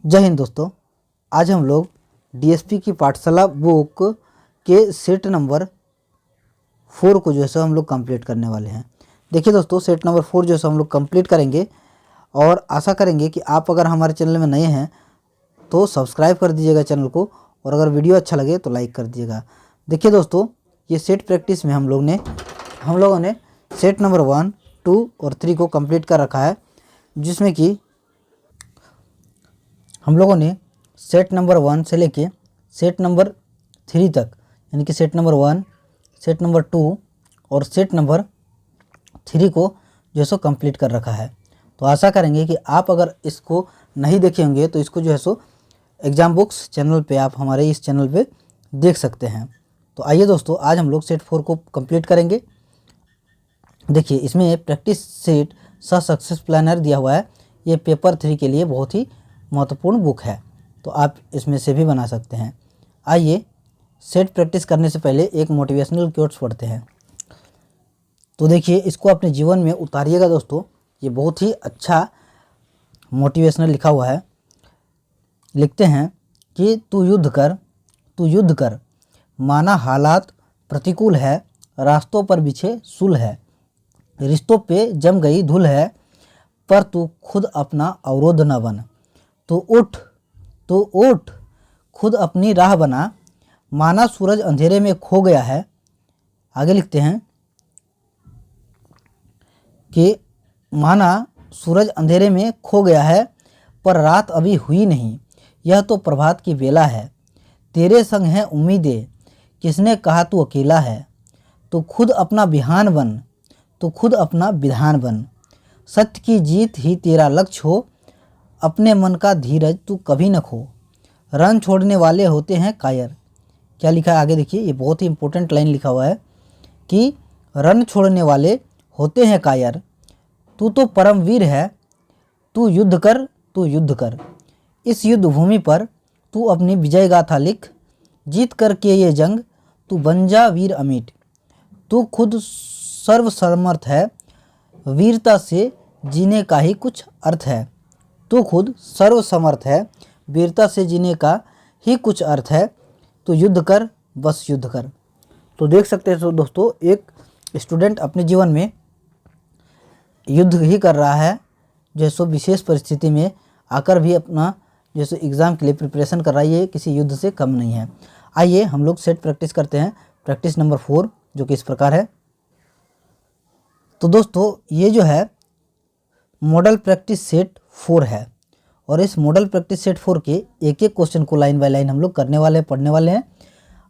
जय हिंद दोस्तों। आज हम लोग डीएसपी की पाठशाला बुक के सेट नंबर 4 को जो है सो हम लोग कंप्लीट करने वाले हैं। देखिए दोस्तों, सेट नंबर 4 जो है सो हम लोग कंप्लीट करेंगे और आशा करेंगे कि आप अगर हमारे चैनल में नए हैं तो सब्सक्राइब कर दीजिएगा चैनल को, और अगर वीडियो अच्छा लगे तो लाइक कर दीजिएगा। देखिए दोस्तों, ये सेट प्रैक्टिस में हम लोगों ने सेट नंबर 1, 2 और 3 को कंप्लीट कर रखा है, जिसमें कि हम लोगों ने सेट नंबर 1 से लेके सेट नंबर 3 तक, यानी कि सेट नंबर 1, सेट नंबर 2 और सेट नंबर 3 को जो है सो कंप्लीट कर रखा है। तो आशा करेंगे कि आप अगर इसको नहीं देखे होंगे तो इसको जो है सो एग्ज़ाम बुक्स चैनल पे आप हमारे इस चैनल पे देख सकते हैं। तो आइए दोस्तों, आज हम लोग सेट 4 को कंप्लीट करेंगे। देखिए, इसमें प्रैक्टिस सेट सक्सेस प्लानर दिया हुआ है। ये पेपर 3 के लिए बहुत ही महत्वपूर्ण बुक है, तो आप इसमें से भी बना सकते हैं। आइए, सेट प्रैक्टिस करने से पहले एक मोटिवेशनल कोट्स पढ़ते हैं। तो देखिए, इसको अपने जीवन में उतारिएगा दोस्तों। ये बहुत ही अच्छा मोटिवेशनल लिखा हुआ है। लिखते हैं कि तू युद्ध कर, माना हालात प्रतिकूल है, रास्तों पर बिछे सूल है, रिश्तों पे जम गई धूल है, पर तू खुद अपना अवरोध न बन। तो उठ, खुद अपनी राह बना, माना सूरज अंधेरे में खो गया है। आगे लिखते हैं कि माना सूरज अंधेरे में खो गया है, पर रात अभी हुई नहीं, यह तो प्रभात की बेला है। तेरे संग है उम्मीदें, किसने कहा तू अकेला है। तो खुद अपना विधान बन, सत्य की जीत ही तेरा लक्ष्य हो, अपने मन का धीरज तू कभी न खो। रन छोड़ने वाले होते हैं कायर। क्या लिखा है आगे देखिए, ये बहुत ही इंपॉर्टेंट लाइन लिखा हुआ है कि रन छोड़ने वाले होते हैं कायर, तू तो परम वीर है, तू युद्ध कर। इस युद्ध भूमि पर तू अपनी विजय गाथा लिख, जीत करके ये जंग तू बन जा वीर अमिट। तू खुद सर्वसमर्थ है, वीरता से जीने का ही कुछ अर्थ है। तू खुद सर्वसमर्थ है, वीरता से जीने का ही कुछ अर्थ है। तो युद्ध कर, बस युद्ध कर। तो देख सकते हैं दोस्तों, एक स्टूडेंट अपने जीवन में युद्ध ही कर रहा है, जैसो विशेष परिस्थिति में आकर भी अपना जैसे एग्ज़ाम के लिए प्रिपरेशन कर रहा है, ये किसी युद्ध से कम नहीं है। आइए हम लोग सेट प्रैक्टिस करते हैं, प्रैक्टिस नंबर 4, जो कि इस प्रकार है। तो दोस्तों, ये जो है मॉडल प्रैक्टिस सेट 4 है, और इस मॉडल प्रैक्टिस सेट 4 के एक एक क्वेश्चन को लाइन बाय लाइन हम लोग करने वाले हैं, पढ़ने वाले हैं।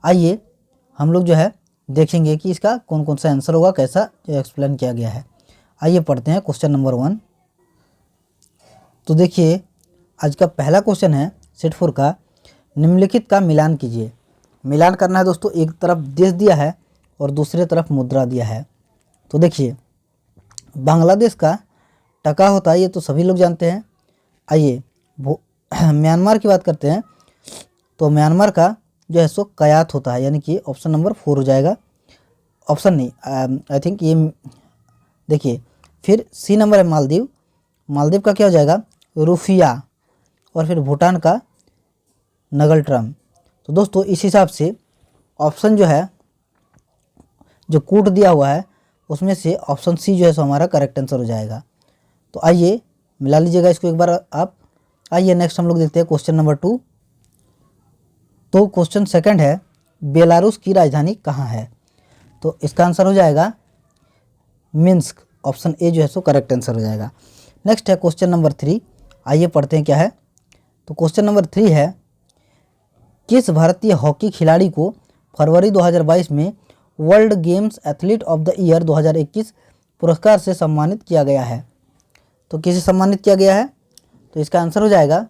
आइए हम लोग जो है देखेंगे कि इसका कौन कौन सा आंसर होगा, कैसा एक्सप्लेन किया गया है। आइए पढ़ते हैं क्वेश्चन नंबर 1। तो देखिए, आज का पहला क्वेश्चन है सेट 4 का, निम्नलिखित का मिलान कीजिए। मिलान करना है दोस्तों, एक तरफ देश दिया है और दूसरे तरफ मुद्रा दिया है। तो देखिए, बांग्लादेश का टका होता है, ये तो सभी लोग जानते हैं। आइए म्यांमार की बात करते हैं, तो म्यांमार का जो है सो कयात होता है, यानी कि ऑप्शन नंबर 4 हो जाएगा। ऑप्शन नहीं, आई थिंक ये देखिए, फिर सी नंबर है मालदीव। मालदीव का क्या हो जाएगा, रुफिया, और फिर भूटान का नगलट्रम। तो दोस्तों, इस हिसाब से ऑप्शन जो है, जो कूट दिया हुआ है उसमें से ऑप्शन सी जो है सो हमारा करेक्ट आंसर हो जाएगा। तो आइए मिला लीजिएगा इसको एक बार आप। आइए नेक्स्ट हम लोग देखते हैं क्वेश्चन नंबर 2। तो क्वेश्चन सेकंड है, बेलारूस की राजधानी कहाँ है। तो इसका आंसर हो जाएगा मिन्स्क। ऑप्शन ए जो है सो करेक्ट आंसर हो जाएगा। नेक्स्ट है क्वेश्चन नंबर 3। आइए पढ़ते हैं क्या है। तो क्वेश्चन नंबर 3 है, किस भारतीय हॉकी खिलाड़ी को फरवरी 2022 में world games athlete of the year 2021 पुरस्कार से सम्मानित किया गया है। तो किसे सम्मानित किया गया है, तो इसका आंसर हो जाएगा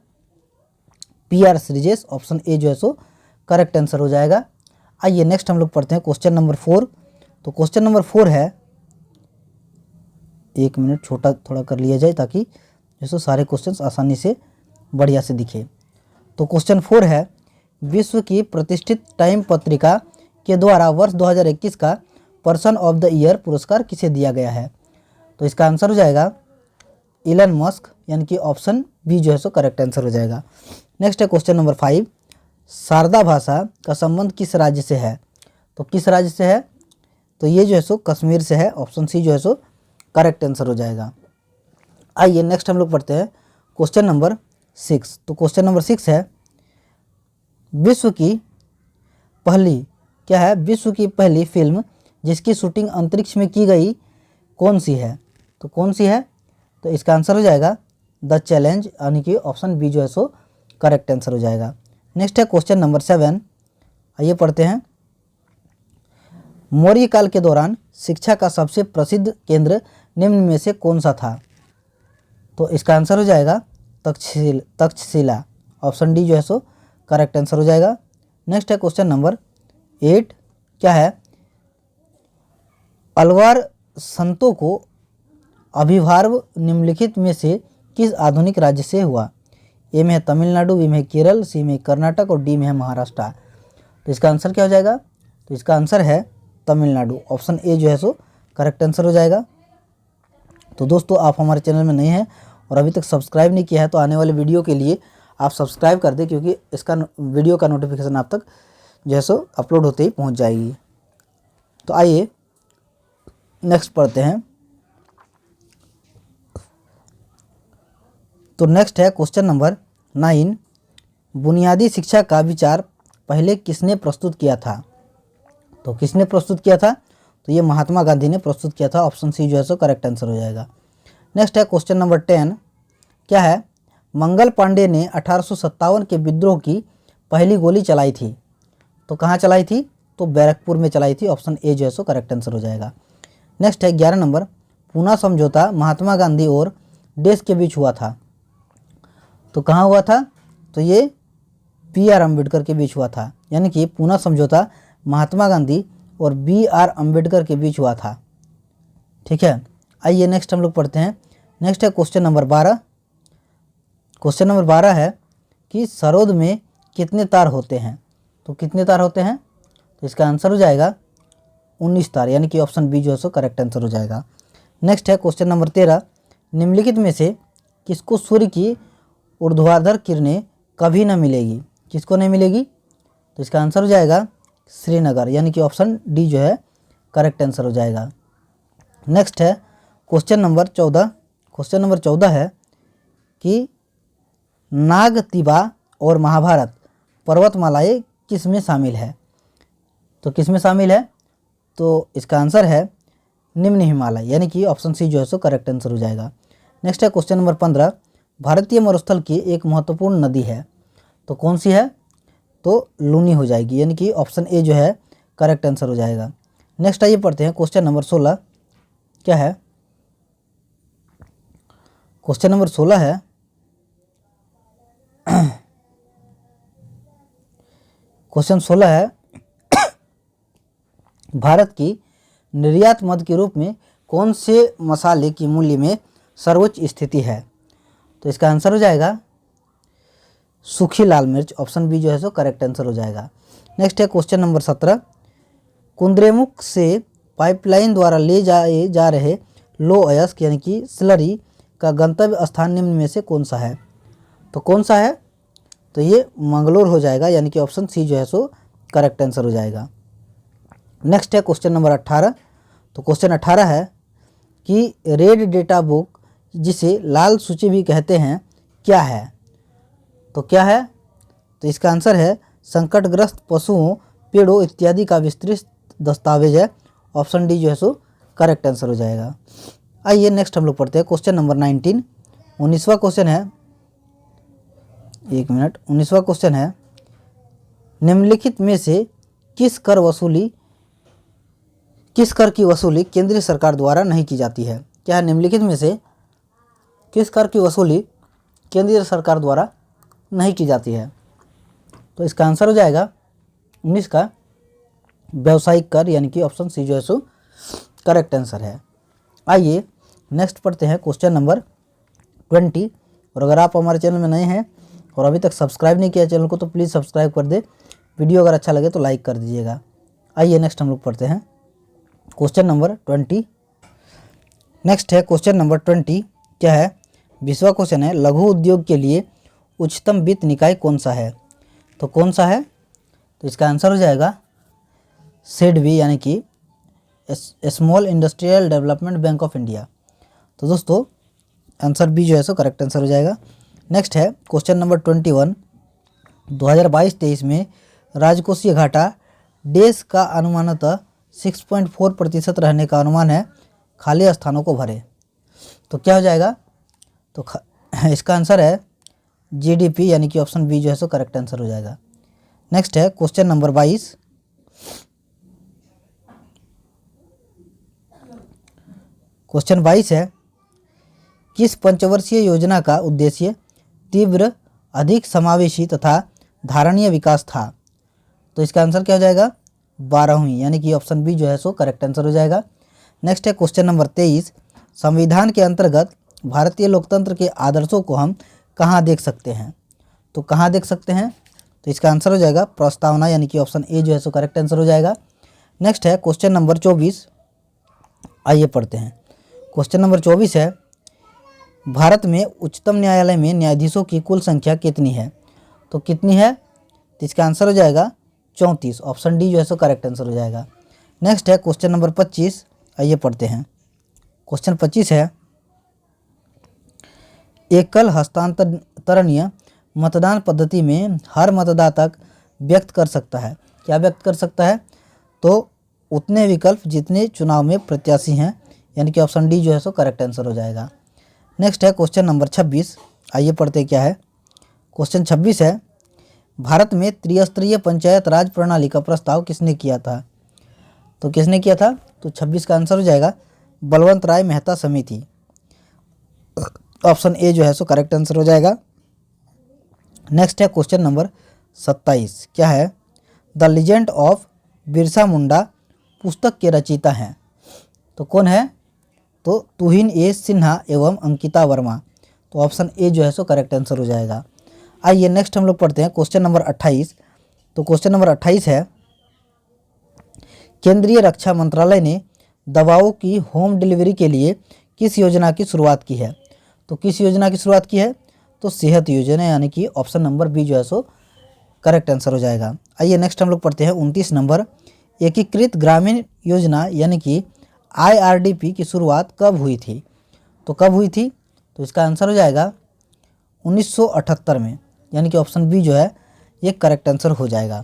PR श्रीजेश। ऑप्शन ए जो है सो करेक्ट आंसर हो जाएगा। आइए नेक्स्ट हम लोग पढ़ते हैं क्वेश्चन नंबर 4। तो क्वेश्चन नंबर 4 है, एक मिनट छोटा थोड़ा कर लिया जाए ताकि जैसे सारे क्वेश्चंस आसानी से बढ़िया से दिखे। तो क्वेश्चन 4 है, विश्व की प्रतिष्ठित टाइम पत्रिका के द्वारा वर्ष 2021 का पर्सन ऑफ द ईयर पुरस्कार किसे दिया गया है। तो इसका आंसर हो जाएगा इलन मस्क, यानी कि ऑप्शन बी जो है सो करेक्ट आंसर हो जाएगा। नेक्स्ट है क्वेश्चन नंबर 5, शारदा भाषा का संबंध किस राज्य से है? तो किस राज्य से है? तो ये जो है सो कश्मीर से है, ऑप्शन सी जो है सो करेक्ट आंसर हो जाएगा। आइए नेक्स्ट हम लोग पढ़ते हैं क्वेश्चन नंबर 6। तो क्वेश्चन नंबर 6 है, विश्व की पहली, क्या है, विश्व की पहली फिल्म जिसकी शूटिंग अंतरिक्ष में की गई कौन सी है? तो कौन सी है? तो इसका आंसर हो जाएगा द चैलेंज, यानी कि ऑप्शन बी जो है सो करेक्ट आंसर हो जाएगा। नेक्स्ट है क्वेश्चन नंबर 7, आइए पढ़ते हैं। मौर्य काल के दौरान शिक्षा का सबसे प्रसिद्ध केंद्र निम्न में से कौन सा था? तो इसका आंसर हो जाएगा तक्षशिला, ऑप्शन डी जो है सो करेक्ट आंसर हो जाएगा। नेक्स्ट है क्वेश्चन नंबर 8, क्या है, अलवार संतों को अभिभार्व निम्नलिखित में से किस आधुनिक राज्य से हुआ? ए में है तमिलनाडु, बी में है केरल, सी में कर्नाटक और डी में है महाराष्ट्र। तो इसका आंसर क्या हो जाएगा? तो इसका आंसर है तमिलनाडु, ऑप्शन ए जो है सो करेक्ट आंसर हो जाएगा। तो दोस्तों, आप हमारे चैनल में नए हैं और अभी तक सब्सक्राइब नहीं किया है तो आने वाले वीडियो के लिए आप सब्सक्राइब कर दें, क्योंकि इसका वीडियो का नोटिफिकेशन आप तक जो है सो अपलोड होते ही पहुंच जाएगी। तो आइए नेक्स्ट पढ़ते हैं। तो नेक्स्ट है क्वेश्चन नंबर 9, बुनियादी शिक्षा का विचार पहले किसने प्रस्तुत किया था? तो किसने प्रस्तुत किया था? तो ये महात्मा गांधी ने प्रस्तुत किया था, ऑप्शन सी जो है सो करेक्ट आंसर हो जाएगा। नेक्स्ट है क्वेश्चन नंबर 10, क्या है, मंगल पांडे ने 1857 के विद्रोह की पहली गोली चलाई थी? तो कहाँ चलाई थी? तो बैरकपुर में चलाई थी, ऑप्शन ए जो है सो करेक्ट आंसर हो जाएगा। नेक्स्ट है 11 नंबर, पूना समझौता महात्मा गांधी और देश के बीच हुआ था? तो कहाँ हुआ था? तो ये बी.आर. अम्बेडकर के बीच हुआ था, यानी कि पूना समझौता महात्मा गांधी और बी.आर. अम्बेडकर के बीच हुआ था। ठीक है, आइए नेक्स्ट हम लोग पढ़ते हैं। नेक्स्ट है क्वेश्चन नंबर 12। क्वेश्चन नंबर 12 है कि सरोद में कितने तार होते हैं? तो कितने तार होते हैं? तो इसका आंसर हो जाएगा 19 तार, यानी कि ऑप्शन बी जो है सो करेक्ट आंसर हो जाएगा। नेक्स्ट है क्वेश्चन नंबर 13, निम्नलिखित में से किसको सूर्य की ऊर्ध्वाधर किरणें कभी न मिलेगी? किसको नहीं मिलेगी? तो इसका आंसर हो जाएगा श्रीनगर, यानी कि ऑप्शन डी जो है करेक्ट आंसर हो जाएगा। नेक्स्ट है क्वेश्चन नंबर 14। क्वेश्चन नंबर 14 है कि नागतिबा और महाभारत पर्वतमालाएं किस में शामिल है? तो किस में शामिल है? तो इसका आंसर है निम्न हिमालय, यानी कि ऑप्शन सी जो है सो करेक्ट आंसर हो जाएगा। नेक्स्ट है क्वेश्चन नंबर 15, भारतीय मरुस्थल की एक महत्वपूर्ण नदी है? तो कौन सी है? तो लूनी हो जाएगी, यानी कि ऑप्शन ए जो है करेक्ट आंसर हो जाएगा। नेक्स्ट आइए पढ़ते हैं क्वेश्चन नंबर 16, क्या है, क्वेश्चन नंबर 16 है क्वेश्चन 16 है भारत की निर्यात मद के रूप में कौन से मसाले की मूल्य में सर्वोच्च स्थिति है? तो इसका आंसर हो जाएगा सूखी लाल मिर्च, ऑप्शन बी जो है सो करेक्ट आंसर हो जाएगा। नेक्स्ट है क्वेश्चन नंबर 17, कुंद्रेमुख से पाइपलाइन द्वारा ले जाए जा रहे लो अयस्क यानी कि स्लरी का गंतव्य स्थान निम्न में से कौन सा है? तो कौन सा है? तो ये मंगलोर हो जाएगा, यानी कि ऑप्शन सी जो है सो करेक्ट आंसर हो जाएगा। नेक्स्ट है क्वेश्चन नंबर 18। तो क्वेश्चन 18 है कि रेड डेटा बुक जिसे लाल सूची भी कहते हैं क्या है? तो क्या है? तो इसका आंसर है संकटग्रस्त पशुओं, पेड़ों इत्यादि का विस्तृत दस्तावेज है, ऑप्शन डी जो है सो करेक्ट आंसर हो जाएगा। आइए नेक्स्ट हम लोग पढ़ते हैं क्वेश्चन नंबर 19। 19वां क्वेश्चन है, एक मिनट, 19वां क्वेश्चन है, निम्नलिखित में से किस कर की वसूली केंद्रीय सरकार द्वारा नहीं की जाती है? क्या है? निम्नलिखित में से किस कर की वसूली केंद्रीय सरकार द्वारा नहीं की जाती है? तो इसका आंसर हो जाएगा 19 का व्यावसायिक कर, यानी कि ऑप्शन सी जो है सो करेक्ट आंसर है। आइए नेक्स्ट पढ़ते हैं क्वेश्चन नंबर 20। और अगर आप हमारे चैनल में नए हैं और अभी तक सब्सक्राइब नहीं किया चैनल को तो प्लीज़ सब्सक्राइब कर दे, वीडियो अगर अच्छा लगे तो लाइक कर दीजिएगा। आइए नेक्स्ट हम लोग पढ़ते हैं क्वेश्चन नंबर 20। नेक्स्ट है क्वेश्चन नंबर 20, क्या है, 20वां क्वेश्चन है, लघु उद्योग के लिए उच्चतम वित्त निकाय कौन सा है? तो कौन सा है? तो इसका आंसर हो जाएगा SIDBI यानी कि small industrial development bank of India. तो दोस्तों आंसर बी जो है सो करेक्ट आंसर हो जाएगा। नेक्स्ट है क्वेश्चन नंबर 21, 2022-23 में राजकोषीय घाटा देश का अनुमानतः 6.4% रहने का अनुमान है, खाली स्थानों को भरे। तो क्या हो जाएगा? तो इसका आंसर है GDP यानी कि ऑप्शन बी जो है सो करेक्ट आंसर हो जाएगा। नेक्स्ट है क्वेश्चन नंबर 22, क्वेश्चन 22 है, किस पंचवर्षीय योजना का उद्देश्य तीव्र, अधिक समावेशी तथा धारणीय विकास था? तो इसका आंसर क्या हो जाएगा? 12वीं यानी कि ऑप्शन बी जो है सो करेक्ट आंसर हो जाएगा। नेक्स्ट है क्वेश्चन नंबर 23, संविधान के अंतर्गत भारतीय लोकतंत्र के आदर्शों को हम कहाँ देख सकते हैं? तो कहाँ देख सकते हैं? तो इसका आंसर हो जाएगा प्रस्तावना यानी कि ऑप्शन ए जो है सो करेक्ट आंसर हो जाएगा। नेक्स्ट है क्वेश्चन नंबर 24, आइए पढ़ते हैं। क्वेश्चन नंबर 24 है, भारत में उच्चतम न्यायालय में न्यायाधीशों की कुल संख्या कितनी है? तो कितनी है? तो इसका आंसर हो जाएगा 34, ऑप्शन डी जो है सो करेक्ट आंसर हो जाएगा। नेक्स्ट है क्वेश्चन नंबर 25, आइए पढ़ते हैं। क्वेश्चन 25 है, एकल हस्तांतरणीय मतदान पद्धति में हर मतदाता व्यक्त कर सकता है, क्या व्यक्त कर सकता है? तो उतने विकल्प जितने चुनाव में प्रत्याशी हैं, यानी कि ऑप्शन डी जो है सो करेक्ट आंसर हो जाएगा। नेक्स्ट है क्वेश्चन नंबर 26, आइए पढ़ते क्या है। क्वेश्चन 26 है, भारत में त्रिस्तरीय पंचायत राज प्रणाली का प्रस्ताव किसने किया था? तो किसने किया था? तो 26 का आंसर हो जाएगा बलवंत राय मेहता समिति, ऑप्शन ए जो है सो करेक्ट आंसर हो जाएगा। नेक्स्ट है क्वेश्चन नंबर 27, क्या है? The legend of Birsa Munda पुस्तक के रचयिता हैं, तो कौन है? तो तुहिन ए सिन्हा एवं अंकिता वर्मा, तो ऑप्शन ए जो है सो करेक्ट आंसर हो जाएगा। आइए नेक्स्ट हम लोग पढ़ते हैं क्वेश्चन नंबर 28। तो क्वेश्चन नंबर 28 है, केंद्रीय रक्षा मंत्रालय ने दवाओं की होम डिलीवरी के लिए किस योजना की शुरुआत की है? तो किस योजना की शुरुआत की है? तो सेहत योजना यानी कि ऑप्शन नंबर बी जो है सो करेक्ट आंसर हो जाएगा। आइए नेक्स्ट हम लोग पढ़ते हैं 29 नंबर, एकीकृत ग्रामीण योजना यानी कि IRDP की शुरुआत कब हुई थी? तो कब हुई थी? तो इसका आंसर हो जाएगा 1978 में, यानी कि ऑप्शन बी जो है ये करेक्ट आंसर हो जाएगा।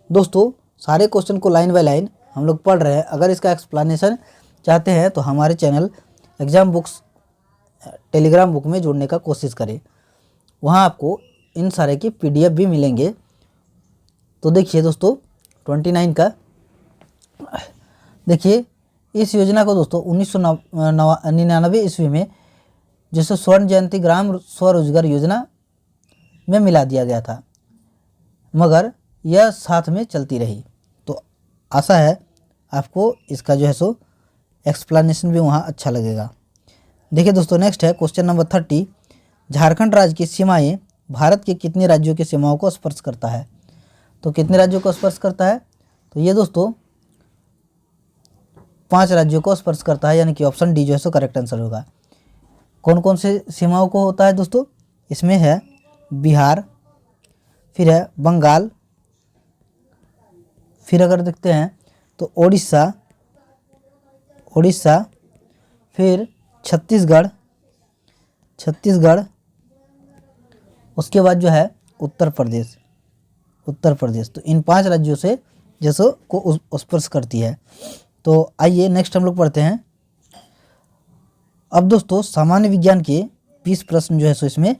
दोस्तों सारे क्वेश्चन को लाइन बाय लाइन हम लोग पढ़ रहे हैं। अगर इसका एक्सप्लेनेशन चाहते हैं तो हमारे channel exam books Telegram book में जोड़ने का कोशिश करें, वहाँ आपको इन सारे की PDF भी मिलेंगे। तो देखिए दोस्तों 29 का देखिए, इस योजना को दोस्तों 1999 ईस्वी में जैसे स्वर्ण जयंती ग्राम स्वरोजगार योजना में मिला दिया गया था, मगर यह साथ में चलती रही। तो आशा है आपको इसका जो है सो एक्सप्लेनेशन भी वहाँ अच्छा लगेगा। देखिए दोस्तों नेक्स्ट है क्वेश्चन नंबर 30, झारखंड राज्य की सीमाएं भारत के कितने राज्यों की सीमाओं को स्पर्श करता है? तो कितने राज्यों को स्पर्श करता है? तो ये दोस्तों 5 राज्यों को स्पर्श करता है, यानी कि ऑप्शन डी जो है सो करेक्ट आंसर होगा। कौन कौन से सीमाओं को होता है दोस्तों? इसमें है बिहार, फिर है बंगाल, फिर अगर देखते हैं तो उड़ीसा, फिर छत्तीसगढ़, उसके बाद जो है उत्तर प्रदेश। तो इन 5 राज्यों से जैसो को स्पर्श करती है। तो आइए नेक्स्ट हम लोग पढ़ते हैं। अब दोस्तों सामान्य विज्ञान के 20 प्रश्न जो है सो इसमें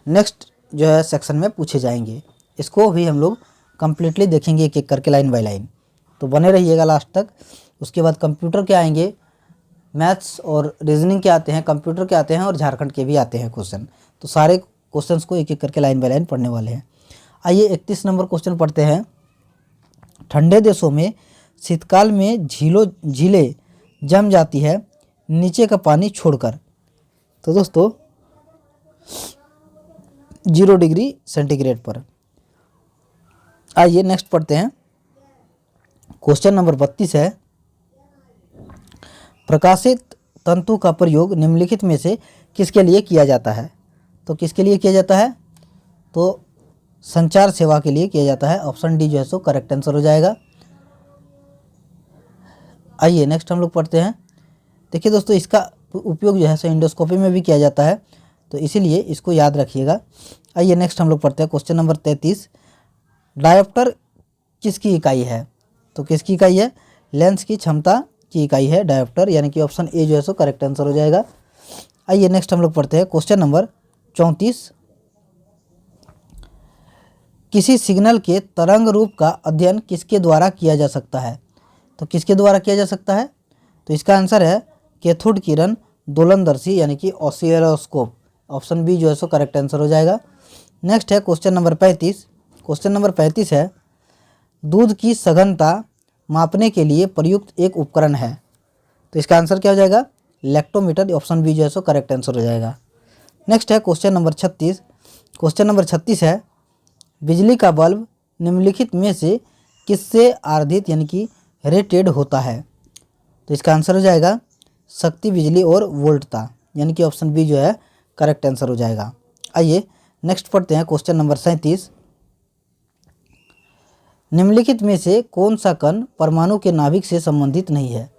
नेक्स्ट जो है सेक्शन में पूछे जाएंगे। इसको भी हम लोग कम्प्लीटली देखेंगे एक एक करके लाइन बाय लाइन, तो बने रहिएगा लास्ट तक। उसके बाद कंप्यूटर के आएंगे, मैथ्स और रीजनिंग के आते हैं, कंप्यूटर के आते हैं और झारखंड के भी आते हैं क्वेश्चन। तो सारे क्वेश्चंस को एक एक करके लाइन बाय लाइन पढ़ने वाले हैं। आइए 31 नंबर क्वेश्चन पढ़ते हैं। ठंडे देशों में शीतकाल में झीलें जम जाती है नीचे का पानी छोड़कर। तो दोस्तों 0 डिग्री सेंटीग्रेड पर। आइए नेक्स्ट पढ़ते हैं। क्वेश्चन नंबर 32 है, प्रकाशित तंतु का प्रयोग निम्नलिखित में से किसके लिए किया जाता है? तो किसके लिए किया जाता है? तो संचार सेवा के लिए किया जाता है। ऑप्शन डी जो है सो करेक्ट आंसर हो जाएगा। आइए नेक्स्ट हम लोग पढ़ते हैं। देखिए दोस्तों, इसका उपयोग जो है सो इंडोस्कोपी में भी किया जाता है, तो इसीलिए इसको याद रखिएगा। आइए नेक्स्ट हम लोग पढ़ते हैं क्वेश्चन नंबर 33। डायोप्टर किसकी इकाई है? तो किसकी इकाई है? लेंस की क्षमता की इकाई है डायोप्टर, यानी कि ऑप्शन ए जो है सो करेक्ट आंसर हो जाएगा। आइए नेक्स्ट हम लोग पढ़ते हैं क्वेश्चन नंबर 34। किसी सिग्नल के तरंग रूप का अध्ययन किसके द्वारा किया जा सकता है? तो किसके द्वारा किया जा सकता है? तो इसका आंसर है कैथोड किरण दोलनदर्शी, यानी कि ऑसिलोस्कोप। ऑप्शन बी जो है सो करेक्ट आंसर हो जाएगा। नेक्स्ट है क्वेश्चन नंबर 35। क्वेश्चन नंबर 35 है, दूध की सघनता मापने के लिए प्रयुक्त एक उपकरण है। तो इसका आंसर क्या हो जाएगा? लैक्टोमीटर। ऑप्शन बी जो है सो करेक्ट आंसर हो जाएगा। नेक्स्ट है क्वेश्चन नंबर 36। क्वेश्चन नंबर 36 है, बिजली का बल्ब निम्नलिखित में से किससे आर्धित यानी कि रेटेड होता है? तो इसका आंसर हो जाएगा शक्ति, बिजली और वोल्टता, यानी कि ऑप्शन बी जो है करेक्ट आंसर हो जाएगा। आइए नेक्स्ट पढ़ते हैं क्वेश्चन नंबर 37। निम्नलिखित में से कौन सा कण परमाणु के नाभिक से संबंधित नहीं है?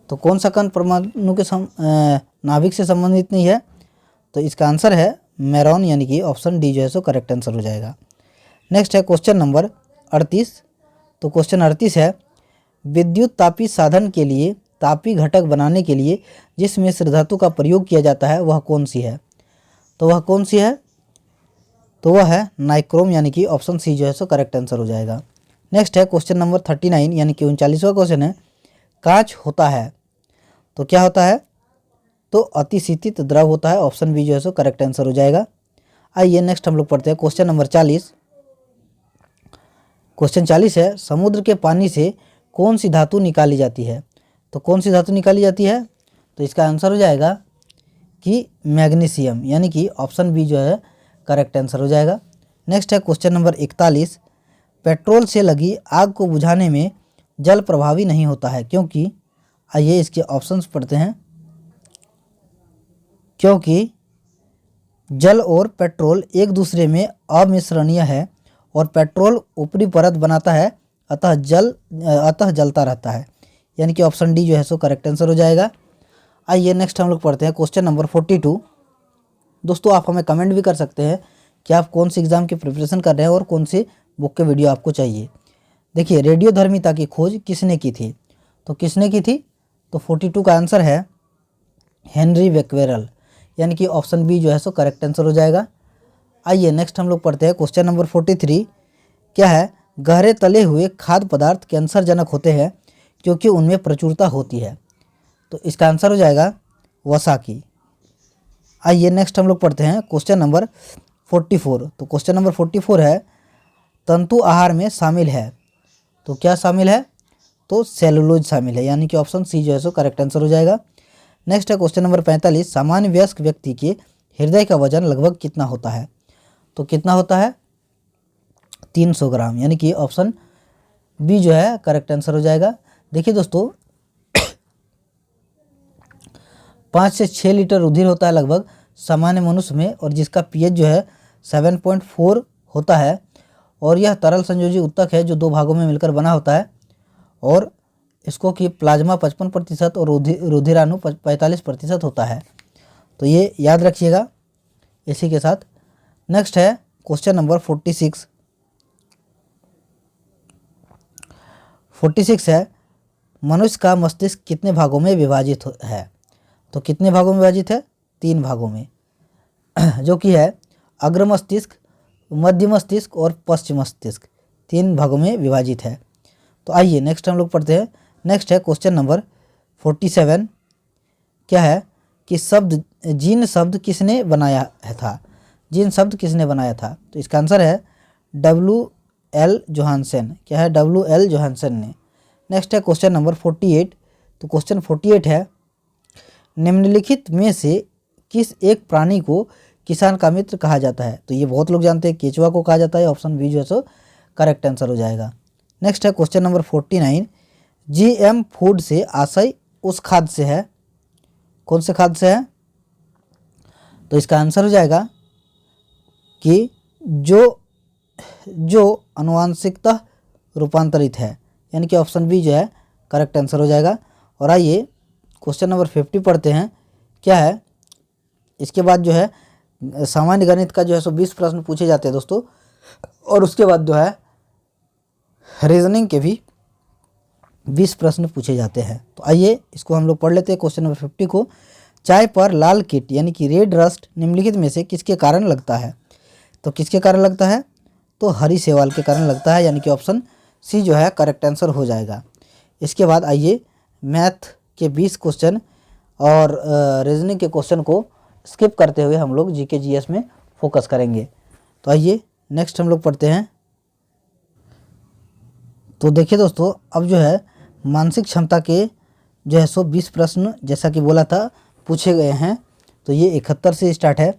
तो कौन सा कण परमाणु के नाभिक से संबंधित नहीं है? तो इसका आंसर है मेरॉन, यानी कि ऑप्शन डी जो है सो करेक्ट आंसर हो जाएगा। नेक्स्ट है क्वेश्चन नंबर 38। तो क्वेश्चन 38 है, विद्युत तापी साधन के लिए तापी घटक बनाने के लिए जिस मिश्र धातु का प्रयोग किया जाता है वह कौन सी है? तो वह कौन सी है? तो वह है नाइक्रोम, यानी कि ऑप्शन सी जो है सो करेक्ट आंसर हो जाएगा। नेक्स्ट है क्वेश्चन नंबर 39, यानी कि 39वां क्वेश्चन है, कांच होता है तो क्या होता है? तो अतिशीतित द्रव होता है। ऑप्शन बी जो है सो करेक्ट आंसर हो जाएगा। आइए नेक्स्ट हम लोग पढ़ते हैं क्वेश्चन नंबर 40। क्वेश्चन 40 है, समुद्र के पानी से कौन सी धातु निकाली जाती है? तो कौन सी धातु निकाली जाती है? तो इसका आंसर हो जाएगा कि मैग्नीशियम, यानी कि ऑप्शन बी जो है करेक्ट आंसर हो जाएगा। नेक्स्ट है क्वेश्चन नंबर 41। पेट्रोल से लगी आग को बुझाने में जल प्रभावी नहीं होता है क्योंकि, आइए इसके ऑप्शंस पढ़ते हैं। क्योंकि जल और पेट्रोल एक दूसरे में अमिश्रणीय है और पेट्रोल ऊपरी परत बनाता है, अतः जलता रहता है, यानी कि ऑप्शन डी जो है सो करेक्ट आंसर हो जाएगा। आइए नेक्स्ट हम लोग पढ़ते हैं क्वेश्चन नंबर 42। दोस्तों, आप हमें कमेंट भी कर सकते हैं कि आप कौन सी एग्ज़ाम की प्रिपरेशन कर रहे हैं और कौन सी बुक के वीडियो आपको चाहिए। देखिए, रेडियोधर्मिता की खोज किसने की थी? तो किसने की थी? तो 42 का आंसर है हेनरी बेक्वेरल, यानी कि ऑप्शन बी जो है सो करेक्ट आंसर हो जाएगा। आइए नेक्स्ट हम लोग पढ़ते हैं क्वेश्चन नंबर 43। क्या है? गहरे तले हुए खाद्य पदार्थ कैंसरजनक होते हैं क्योंकि उनमें प्रचुरता होती है। तो इसका आंसर हो जाएगा वसा की। आइए नेक्स्ट हम लोग पढ़ते हैं क्वेश्चन नंबर 44। तो क्वेश्चन नंबर 44 है, तंतु आहार में शामिल है तो क्या शामिल है? तो सेलुलोज शामिल है, यानी कि ऑप्शन सी जो है सो करेक्ट आंसर हो जाएगा। नेक्स्ट है क्वेश्चन नंबर 45। सामान्य वयस्क व्यक्ति के हृदय का वजन लगभग कितना होता है? तो कितना होता है? 300 ग्राम, यानी कि ऑप्शन बी जो है करेक्ट आंसर हो जाएगा। देखिए दोस्तों, 5 से 6 लीटर रुधिर होता है लगभग सामान्य मनुष्य में, और जिसका पीएच जो है 7.4 होता है, और यह तरल संयोजी उत्तक है जो 2 भागों में मिलकर बना होता है, और इसको कि प्लाज्मा 55% और रुधिराणु 45% होता है। तो ये याद रखिएगा इसी के साथ। नेक्स्ट है क्वेश्चन नंबर 46। 46 है, मनुष्य का मस्तिष्क कितने भागों में विभाजित है? तो कितने भागों में विभाजित है? 3 भागों में, जो कि है अग्र मस्तिष्क, मध्य मस्तिष्क और पश्चिम मस्तिष्क, 3 भागों में विभाजित है। तो आइए नेक्स्ट हम लोग पढ़ते हैं। नेक्स्ट है क्वेश्चन नंबर 47। क्या है कि जीन शब्द किसने बनाया था? जीन शब्द किसने बनाया था? तो इसका आंसर है W.L. जोहानसन। क्या है? W.L. जोहानसन ने। नेक्स्ट है क्वेश्चन नंबर 48। तो क्वेश्चन 48 है, निम्नलिखित में से किस एक प्राणी को किसान का मित्र कहा जाता है? तो ये बहुत लोग जानते हैं, केचुआ को कहा जाता है। ऑप्शन बी जो है सो करेक्ट आंसर हो जाएगा। नेक्स्ट है क्वेश्चन नंबर 49। GM फूड से आशय उस खाद्य से है, कौन से खाद्य से है? तो इसका आंसर हो जाएगा कि जो आनुवांशिकतः रूपांतरित है, यानी कि ऑप्शन बी जो है करेक्ट आंसर हो जाएगा। और आइए क्वेश्चन नंबर 50 पढ़ते हैं। क्या है, इसके बाद जो है सामान्य गणित का जो है 20 प्रश्न पूछे जाते हैं दोस्तों, और उसके बाद जो है रीजनिंग के भी 20 प्रश्न पूछे जाते हैं। तो आइए इसको हम लोग पढ़ लेते हैं क्वेश्चन नंबर 50 को। चाय पर लाल कीट यानी कि रेड रस्ट निम्नलिखित में से किसके कारण लगता है? तो किसके कारण लगता है? तो हरी शैवाल के कारण लगता है, यानी कि ऑप्शन सी जो है करेक्ट आंसर हो जाएगा। इसके बाद आइए मैथ के 20 क्वेश्चन और रीजनिंग के क्वेश्चन को स्किप करते हुए हम लोग जीके जीएस में फोकस करेंगे। तो आइए नेक्स्ट हम लोग पढ़ते हैं। तो देखिए दोस्तों, अब जो है मानसिक क्षमता के जो है 20 प्रश्न जैसा कि बोला था पूछे गए हैं। तो ये 71 से स्टार्ट है।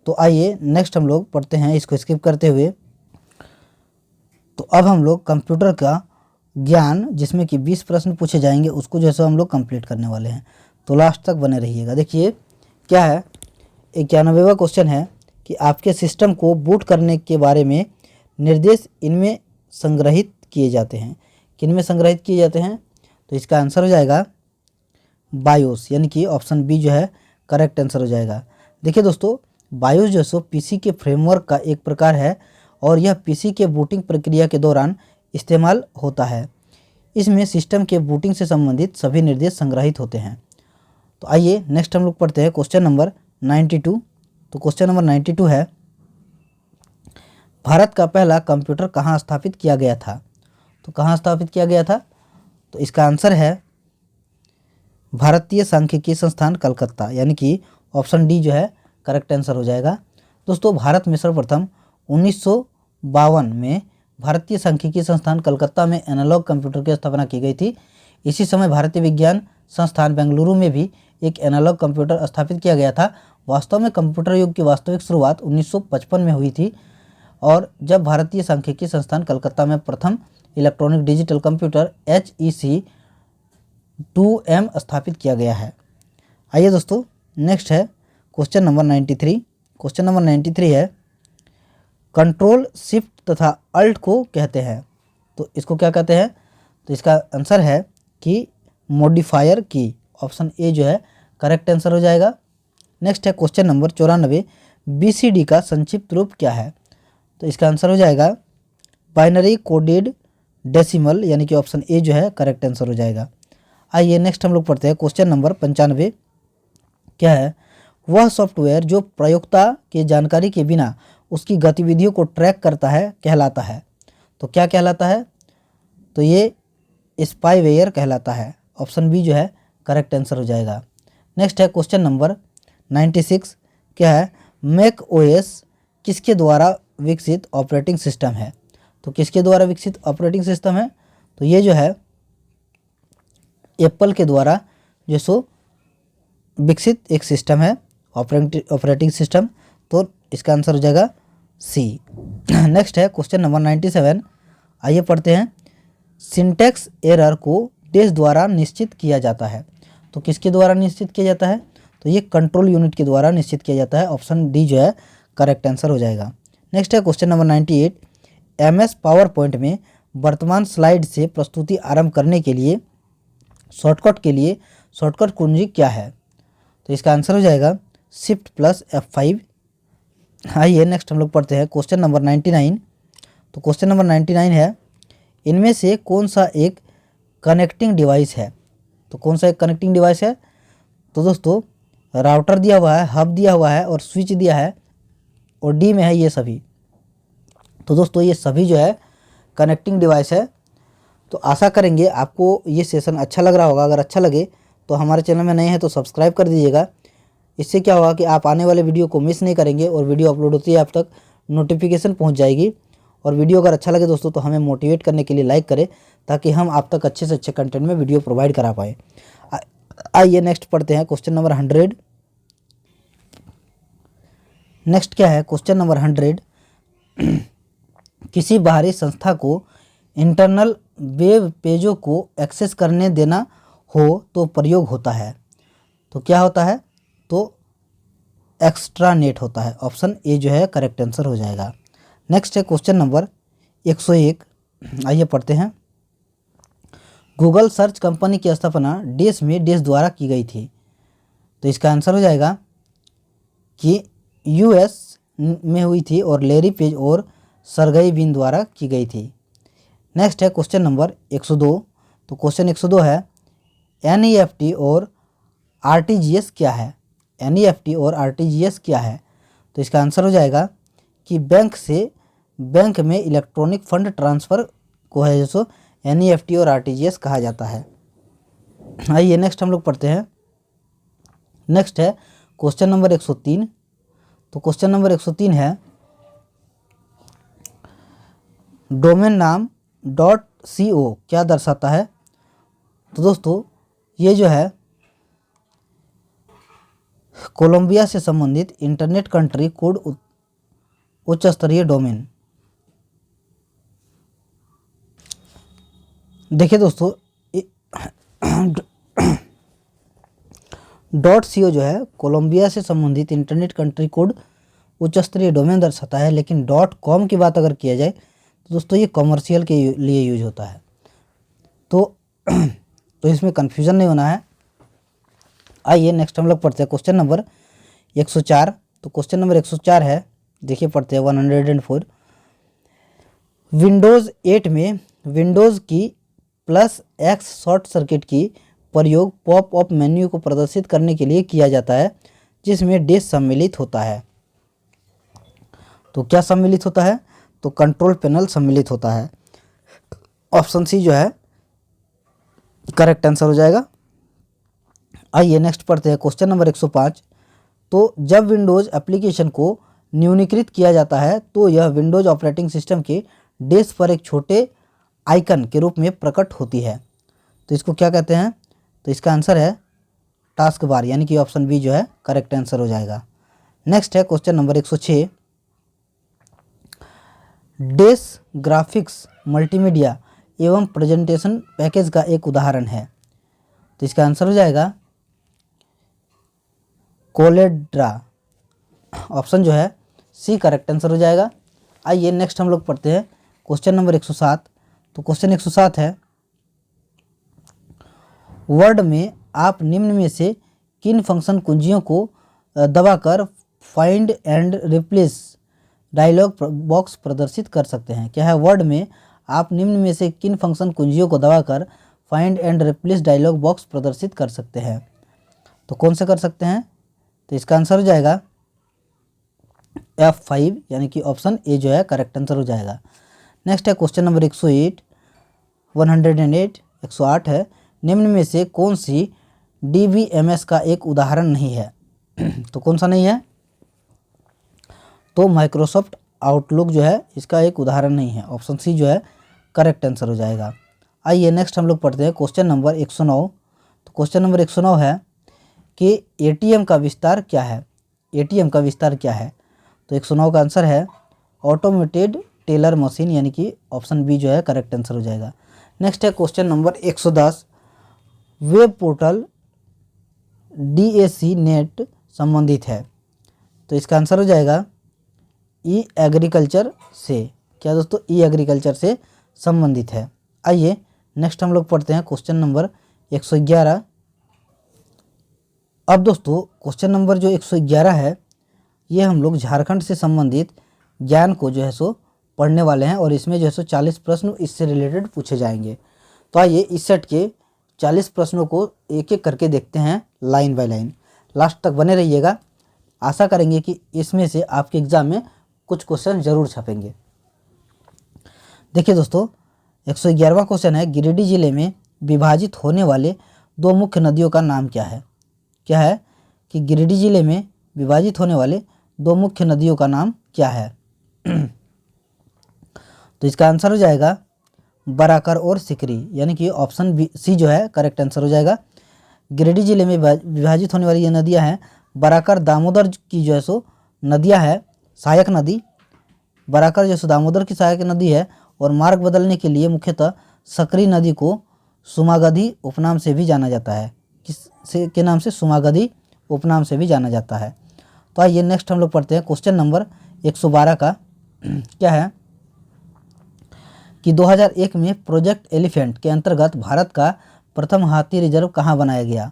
तो आइए नेक्स्ट हम लोग पढ़ते हैं इसको स्किप करते हुए। तो अब हम लोग कंप्यूटर का ज्ञान जिसमें कि 20 प्रश्न पूछे जाएंगे उसको जो है हम लोग कंप्लीट करने वाले हैं। तो लास्ट तक बने रहिएगा। देखिए क्या है, 91वां क्वेश्चन है कि आपके सिस्टम को बूट करने के बारे में निर्देश इनमें संग्रहित किए जाते हैं। किन में संग्रहित किए जाते हैं? तो इसका आंसर हो जाएगा बायोस, यानी कि ऑप्शन बी जो है करेक्ट आंसर हो जाएगा। देखिए दोस्तों, बायोस जो है पीसी के फ्रेमवर्क का एक प्रकार है और यह पीसी के बूटिंग प्रक्रिया के दौरान इस्तेमाल होता है। इसमें सिस्टम के बूटिंग से संबंधित सभी निर्देश संग्रहित होते हैं। तो आइए नेक्स्ट हम लोग पढ़ते हैं क्वेश्चन नंबर 92। तो क्वेश्चन नंबर 92 है, भारत का पहला कंप्यूटर कहाँ स्थापित किया गया था? तो कहाँ स्थापित किया गया था? तो इसका आंसर है भारतीय सांख्यिकी संस्थान कलकत्ता, यानी कि ऑप्शन डी जो है करेक्ट आंसर हो जाएगा। दोस्तों, भारत में सर्वप्रथम 1952 में भारतीय सांख्यिकी संस्थान कलकत्ता में एनालॉग कंप्यूटर की स्थापना की गई थी। इसी समय भारतीय विज्ञान संस्थान बेंगलुरु में भी एक एनालॉग कंप्यूटर स्थापित किया गया था। वास्तव में कंप्यूटर युग की वास्तविक शुरुआत 1955 में हुई थी, और जब भारतीय सांख्यिकी संस्थान कलकत्ता में प्रथम electronic digital computer HEC 2M स्थापित किया गया है। आइए दोस्तों नेक्स्ट है क्वेश्चन नंबर 93। क्वेश्चन नंबर 93 है, कंट्रोल शिफ्ट तथा अल्ट को कहते हैं। तो इसको क्या कहते हैं? तो इसका आंसर है कि मॉडिफायर की, ऑप्शन ए जो है करेक्ट आंसर हो जाएगा। नेक्स्ट है क्वेश्चन नंबर 94, BCD का संक्षिप्त रूप क्या है? तो इसका आंसर हो जाएगा बाइनरी कोडेड डेसिमल, यानी कि ऑप्शन ए जो है करेक्ट आंसर हो जाएगा। आइए नेक्स्ट हम लोग पढ़ते हैं क्वेश्चन नंबर 95। क्या है, वह सॉफ्टवेयर जो प्रयोक्ता के जानकारी के बिना उसकी गतिविधियों को ट्रैक करता है कहलाता है। तो क्या कहलाता है? तो ये स्पाईवेयर कहलाता है। ऑप्शन बी जो है करेक्ट आंसर हो जाएगा। नेक्स्ट है क्वेश्चन नंबर 96। क्या है, मैक OS किसके द्वारा विकसित ऑपरेटिंग सिस्टम है? तो किसके द्वारा विकसित ऑपरेटिंग सिस्टम है? तो ये जो है एप्पल के द्वारा जो सो विकसित एक सिस्टम है, ऑपरेटिंग सिस्टम। तो इसका आंसर हो जाएगा सी। नेक्स्ट है क्वेश्चन नंबर 97। आइए पढ़ते हैं, सिंटैक्स एरर को डैश द्वारा निश्चित किया जाता है। तो किसके द्वारा निश्चित किया जाता है? तो ये कंट्रोल यूनिट के द्वारा निश्चित किया जाता है। ऑप्शन डी जो है करेक्ट आंसर हो जाएगा। नेक्स्ट है question number 98, MS power point में वर्तमान स्लाइड से प्रस्तुति आरंभ करने के लिए शॉर्टकट कुंजी क्या है? तो इसका आंसर हो जाएगा शिफ्ट प्लस F5। आइए नेक्स्ट हम लोग पढ़ते हैं क्वेश्चन नंबर 99। तो क्वेश्चन नंबर 99 है, इनमें से कौन सा एक कनेक्टिंग डिवाइस है? तो कौन सा एक कनेक्टिंग डिवाइस है? तो दोस्तों, राउटर दिया हुआ है, हब दिया हुआ है और स्विच दिया है, और डी में है ये सभी। तो दोस्तों ये सभी जो है कनेक्टिंग डिवाइस है। तो आशा करेंगे आपको ये सेशन अच्छा लग रहा होगा। अगर अच्छा लगे तो हमारे चैनल में नए हैं तो सब्सक्राइब कर दीजिएगा। इससे क्या होगा कि आप आने वाले वीडियो को मिस नहीं करेंगे, और वीडियो अपलोड होती है आप तक नोटिफिकेशन पहुंच जाएगी। और वीडियो अगर अच्छा लगे दोस्तों तो हमें मोटिवेट करने के लिए लाइक करें, ताकि हम आप तक अच्छे से अच्छे कंटेंट में वीडियो प्रोवाइड करा पाएँ। आइए नेक्स्ट पढ़ते हैं क्वेश्चन नंबर 100। नेक्स्ट क्या है, क्वेश्चन नंबर 100, किसी बाहरी संस्था को इंटरनल वेब पेजों को एक्सेस करने देना हो तो प्रयोग होता है। तो क्या होता है? तो एक्स्ट्रानेट होता है। ऑप्शन ए जो है करेक्ट आंसर हो जाएगा। नेक्स्ट है क्वेश्चन नंबर 101। आइए पढ़ते हैं। गूगल सर्च कंपनी की स्थापना देश में देश द्वारा की गई थी। तो इसका आंसर हो जाएगा कि यूएस में हुई थी और लैरी पेज और सरगई बिन द्वारा की गई थी। नेक्स्ट है क्वेश्चन नंबर 102। तो क्वेश्चन 102 है एनईएफटी और आरटीजीएस क्या है। एनईएफटी और आरटीजीएस क्या है। तो इसका आंसर हो जाएगा कि बैंक से बैंक में इलेक्ट्रॉनिक फंड ट्रांसफ़र को है जो एनईएफटी और आरटीजीएस कहा जाता है। आइए नेक्स्ट हम लोग पढ़ते हैं। नेक्स्ट है क्वेश्चन नंबर 103। तो क्वेश्चन नंबर 103 है डोमेन नाम .co क्या दर्शाता है। तो दोस्तों ये जो है कोलंबिया से संबंधित इंटरनेट कंट्री कोड उच्च स्तरीय डोमेन। देखिए दोस्तों .co जो है कोलंबिया से संबंधित इंटरनेट कंट्री कोड उच्च स्तरीय डोमेन दर्शाता है, लेकिन .com की बात अगर किया जाए तो दोस्तों ये कॉमर्शियल के लिए यूज होता है। तो इसमें कन्फ्यूज़न नहीं होना है। आइए नेक्स्ट हम लोग पढ़ते हैं क्वेश्चन नंबर 104। तो क्वेश्चन नंबर 104 है, देखिए पढ़ते हैं 104। विंडोज़ 8 में विंडोज़ की +X शॉर्ट सर्किट की प्रयोग पॉप अप मेन्यू को प्रदर्शित करने के लिए किया जाता है, जिसमें डैश सम्मिलित होता है। तो क्या सम्मिलित होता है। तो कंट्रोल पैनल सम्मिलित होता है। ऑप्शन सी जो है करेक्ट आंसर हो जाएगा। आइए नेक्स्ट पढ़ते हैं क्वेश्चन नंबर 105। तो जब विंडोज़ एप्लीकेशन को न्यूनीकृत किया जाता है तो यह विंडोज़ ऑपरेटिंग सिस्टम के डैश पर एक छोटे आइकन के रूप में प्रकट होती है। तो इसको क्या कहते हैं। तो इसका आंसर है टास्क बार, यानी कि ऑप्शन बी जो है करेक्ट आंसर हो जाएगा। नेक्स्ट है question number 106। Dash graphics multimedia एवं प्रेजेंटेशन पैकेज का एक उदाहरण है। तो इसका आंसर हो जाएगा कोलेड्रा। ऑप्शन जो है सी करेक्ट आंसर हो जाएगा। आइए नेक्स्ट हम लोग पढ़ते हैं क्वेश्चन नंबर 107। तो क्वेश्चन 107 है वर्ड में आप निम्न में से किन फंक्शन कुंजियों को दबाकर find and replace dialog box प्रदर्शित कर सकते हैं। क्या है। वर्ड में आप निम्न में से किन फंक्शन कुंजियों को दबाकर find and replace dialog box प्रदर्शित कर सकते हैं। तो कौन से कर सकते हैं। तो इसका आंसर हो जाएगा F5, यानी कि ऑप्शन ए जो है करेक्ट आंसर हो जाएगा। नेक्स्ट है क्वेश्चन नंबर 108 108 है निम्न में से कौन सी DBMS का एक उदाहरण नहीं है। तो कौन सा नहीं है। तो माइक्रोसॉफ्ट आउटलुक जो है इसका एक उदाहरण नहीं है। ऑप्शन सी जो है करेक्ट आंसर हो जाएगा। आइए नेक्स्ट हम लोग पढ़ते हैं क्वेश्चन नंबर 109। तो क्वेश्चन नंबर 109 है कि ATM का विस्तार क्या है। ATM का विस्तार क्या है। तो 109 का आंसर है ऑटोमेटेड टेलर मशीन, यानी कि ऑप्शन बी जो है करेक्ट आंसर हो जाएगा। नेक्स्ट है question number 110। Web portal DAC net संबंधित है। तो इसका आंसर हो जाएगा ई एग्रीकल्चर से। क्या दोस्तों, ई एग्रीकल्चर से संबंधित है। आइए नेक्स्ट हम लोग पढ़ते हैं क्वेश्चन नंबर 111। अब दोस्तों क्वेश्चन नंबर जो 111 है ये हम लोग झारखंड से संबंधित ज्ञान को जो है सो पढ़ने वाले हैं और इसमें जो है सो 40 प्रश्न इससे रिलेटेड पूछे जाएंगे। तो आइए इस सेट के 40 प्रश्नों को एक एक करके देखते हैं लाइन बाय लाइन। लास्ट तक बने रहिएगा। आशा करेंगे कि इसमें से आपके एग्ज़ाम में कुछ क्वेश्चन जरूर छपेंगे। देखिए दोस्तों 111वां क्वेश्चन है गिरिडीह जिले में विभाजित होने वाले दो मुख्य नदियों का नाम क्या है। क्या है कि गिरिडीह जिले में विभाजित होने वाले दो मुख्य नदियों का नाम क्या है। तो इसका आंसर हो जाएगा बराकर और सिकरी, यानी कि ऑप्शन बी सी जो है करेक्ट आंसर हो जाएगा। गिरिडीह जिले में विभाजित होने वाली ये नदियां हैं बराकर दामोदर की जो है सो नदियां है सहायक नदी। बराकर जो सो दामोदर की सहायक नदी है और मार्ग बदलने के लिए मुख्यतः सकरी नदी को सुमागधी उपनाम से भी जाना जाता है। किस से के नाम से सुमागधी उपनाम से भी जाना जाता है। तो आइए नेक्स्ट हम लोग पढ़ते हैं क्वेश्चन नंबर 112 का। क्या है कि 2001 में प्रोजेक्ट एलिफेंट के अंतर्गत भारत का प्रथम हाथी रिजर्व कहाँ बनाया गया?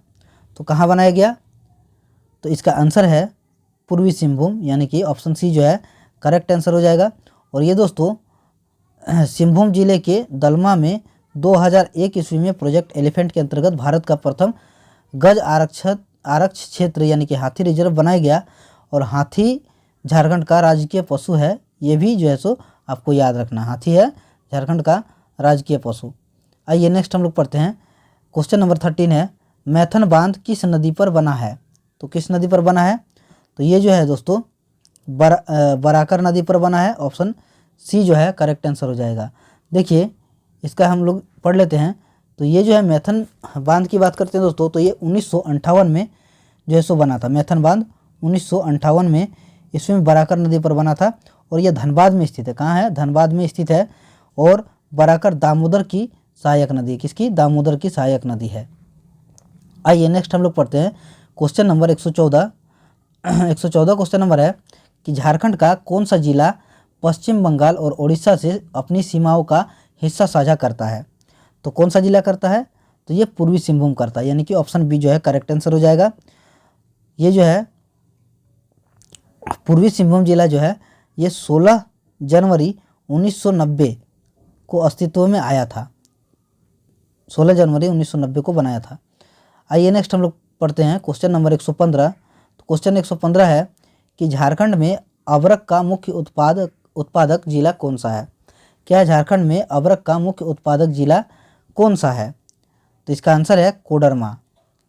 तो कहाँ बनाया गया? तो इसका आंसर है पूर्वी सिंहभूम, यानी कि ऑप्शन सी जो है करेक्ट आंसर हो जाएगा। और ये दोस्तों सिंहभूम जिले के दलमा में 2001 ईस्वी में प्रोजेक्ट एलिफेंट के अंतर्गत भारत का प्रथम गज आरक्ष क्षेत्र यानी कि हाथी रिजर्व बनाया गया। और हाथी झारखंड का राजकीय पशु है, ये भी जो है सो आपको याद रखना, हाथी है झारखंड का राजकीय पशु। आइए नेक्स्ट हम लोग पढ़ते हैं क्वेश्चन नंबर 13 है, मैथन बांध किस नदी पर बना है? तो किस नदी पर बना है? तो ये जो है दोस्तों बराकर नदी पर बना है, ऑप्शन सी जो है करेक्ट आंसर हो जाएगा। देखिए इसका हम लोग पढ़ लेते हैं। तो ये जो है मैथन बांध की बात करते हैं दोस्तों, तो ये 1958 में जो है सो बना था। मैथन बांध 1958 में इसमें बराकर नदी पर बना था और यह धनबाद में स्थित है। कहाँ है? धनबाद में स्थित है। और बराकर दामोदर की सहायक नदी, किसकी? दामोदर की सहायक नदी है। आइए नेक्स्ट हम लोग पढ़ते हैं क्वेश्चन नंबर 114। 114 क्वेश्चन नंबर है कि झारखंड का कौन सा जिला पश्चिम बंगाल और उड़ीसा से अपनी सीमाओं का हिस्सा साझा करता है? तो कौन सा जिला करता है? तो ये पूर्वी सिंहभूम करता है, यानी कि ऑप्शन बी जो है करेक्ट आंसर हो जाएगा। ये जो है पूर्वी सिंहभूम जिला जो है ये 16 जनवरी 1990 को अस्तित्व में आया था। 16 जनवरी 1990 को बनाया था। आइए नेक्स्ट हम लोग पढ़ते हैं क्वेश्चन नंबर 115। तो क्वेश्चन 115 है कि झारखंड में अबरक का मुख्य उत्पादक जिला कौन सा है? क्या झारखंड में अबरक का मुख्य उत्पादक जिला कौन सा है? तो इसका आंसर है कोडरमा।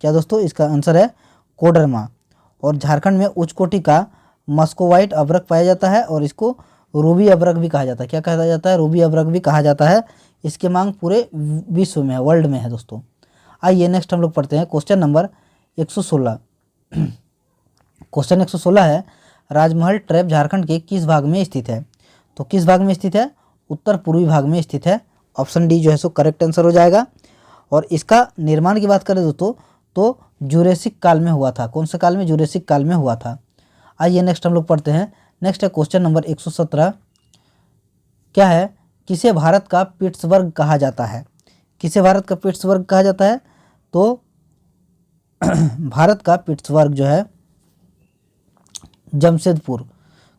क्या दोस्तों? इसका आंसर है कोडरमा। और झारखंड में उच्च कोटि का मस्कोवाइट अबरक पाया जाता है और इसको रूबी अबरक भी कहा जाता है। क्या कहा जाता है? रूबी अबरक भी कहा जाता है। इसकी मांग पूरे विश्व में है, वर्ल्ड में है दोस्तों। आइए नेक्स्ट हम लोग पढ़ते हैं क्वेश्चन नंबर 116। क्वेश्चन 116 है, राजमहल ट्रैप झारखंड के किस भाग में स्थित है? तो किस भाग में स्थित है? उत्तर पूर्वी भाग में स्थित है। ऑप्शन डी जो है सो करेक्ट आंसर हो जाएगा। और इसका निर्माण की बात करें दोस्तों तो जुरेसिक काल में हुआ था। कौन से काल में? जुरेसिक काल में हुआ था। आइए नेक्स्ट हम लोग पढ़ते हैं। नेक्स्ट है क्वेश्चन नंबर 117। क्या है? किसे भारत का पिट्सबर्ग कहा जाता है? किसे भारत का पिट्सबर्ग कहा जाता है? तो भारत का पिट्सबर्ग जो है जमशेदपुर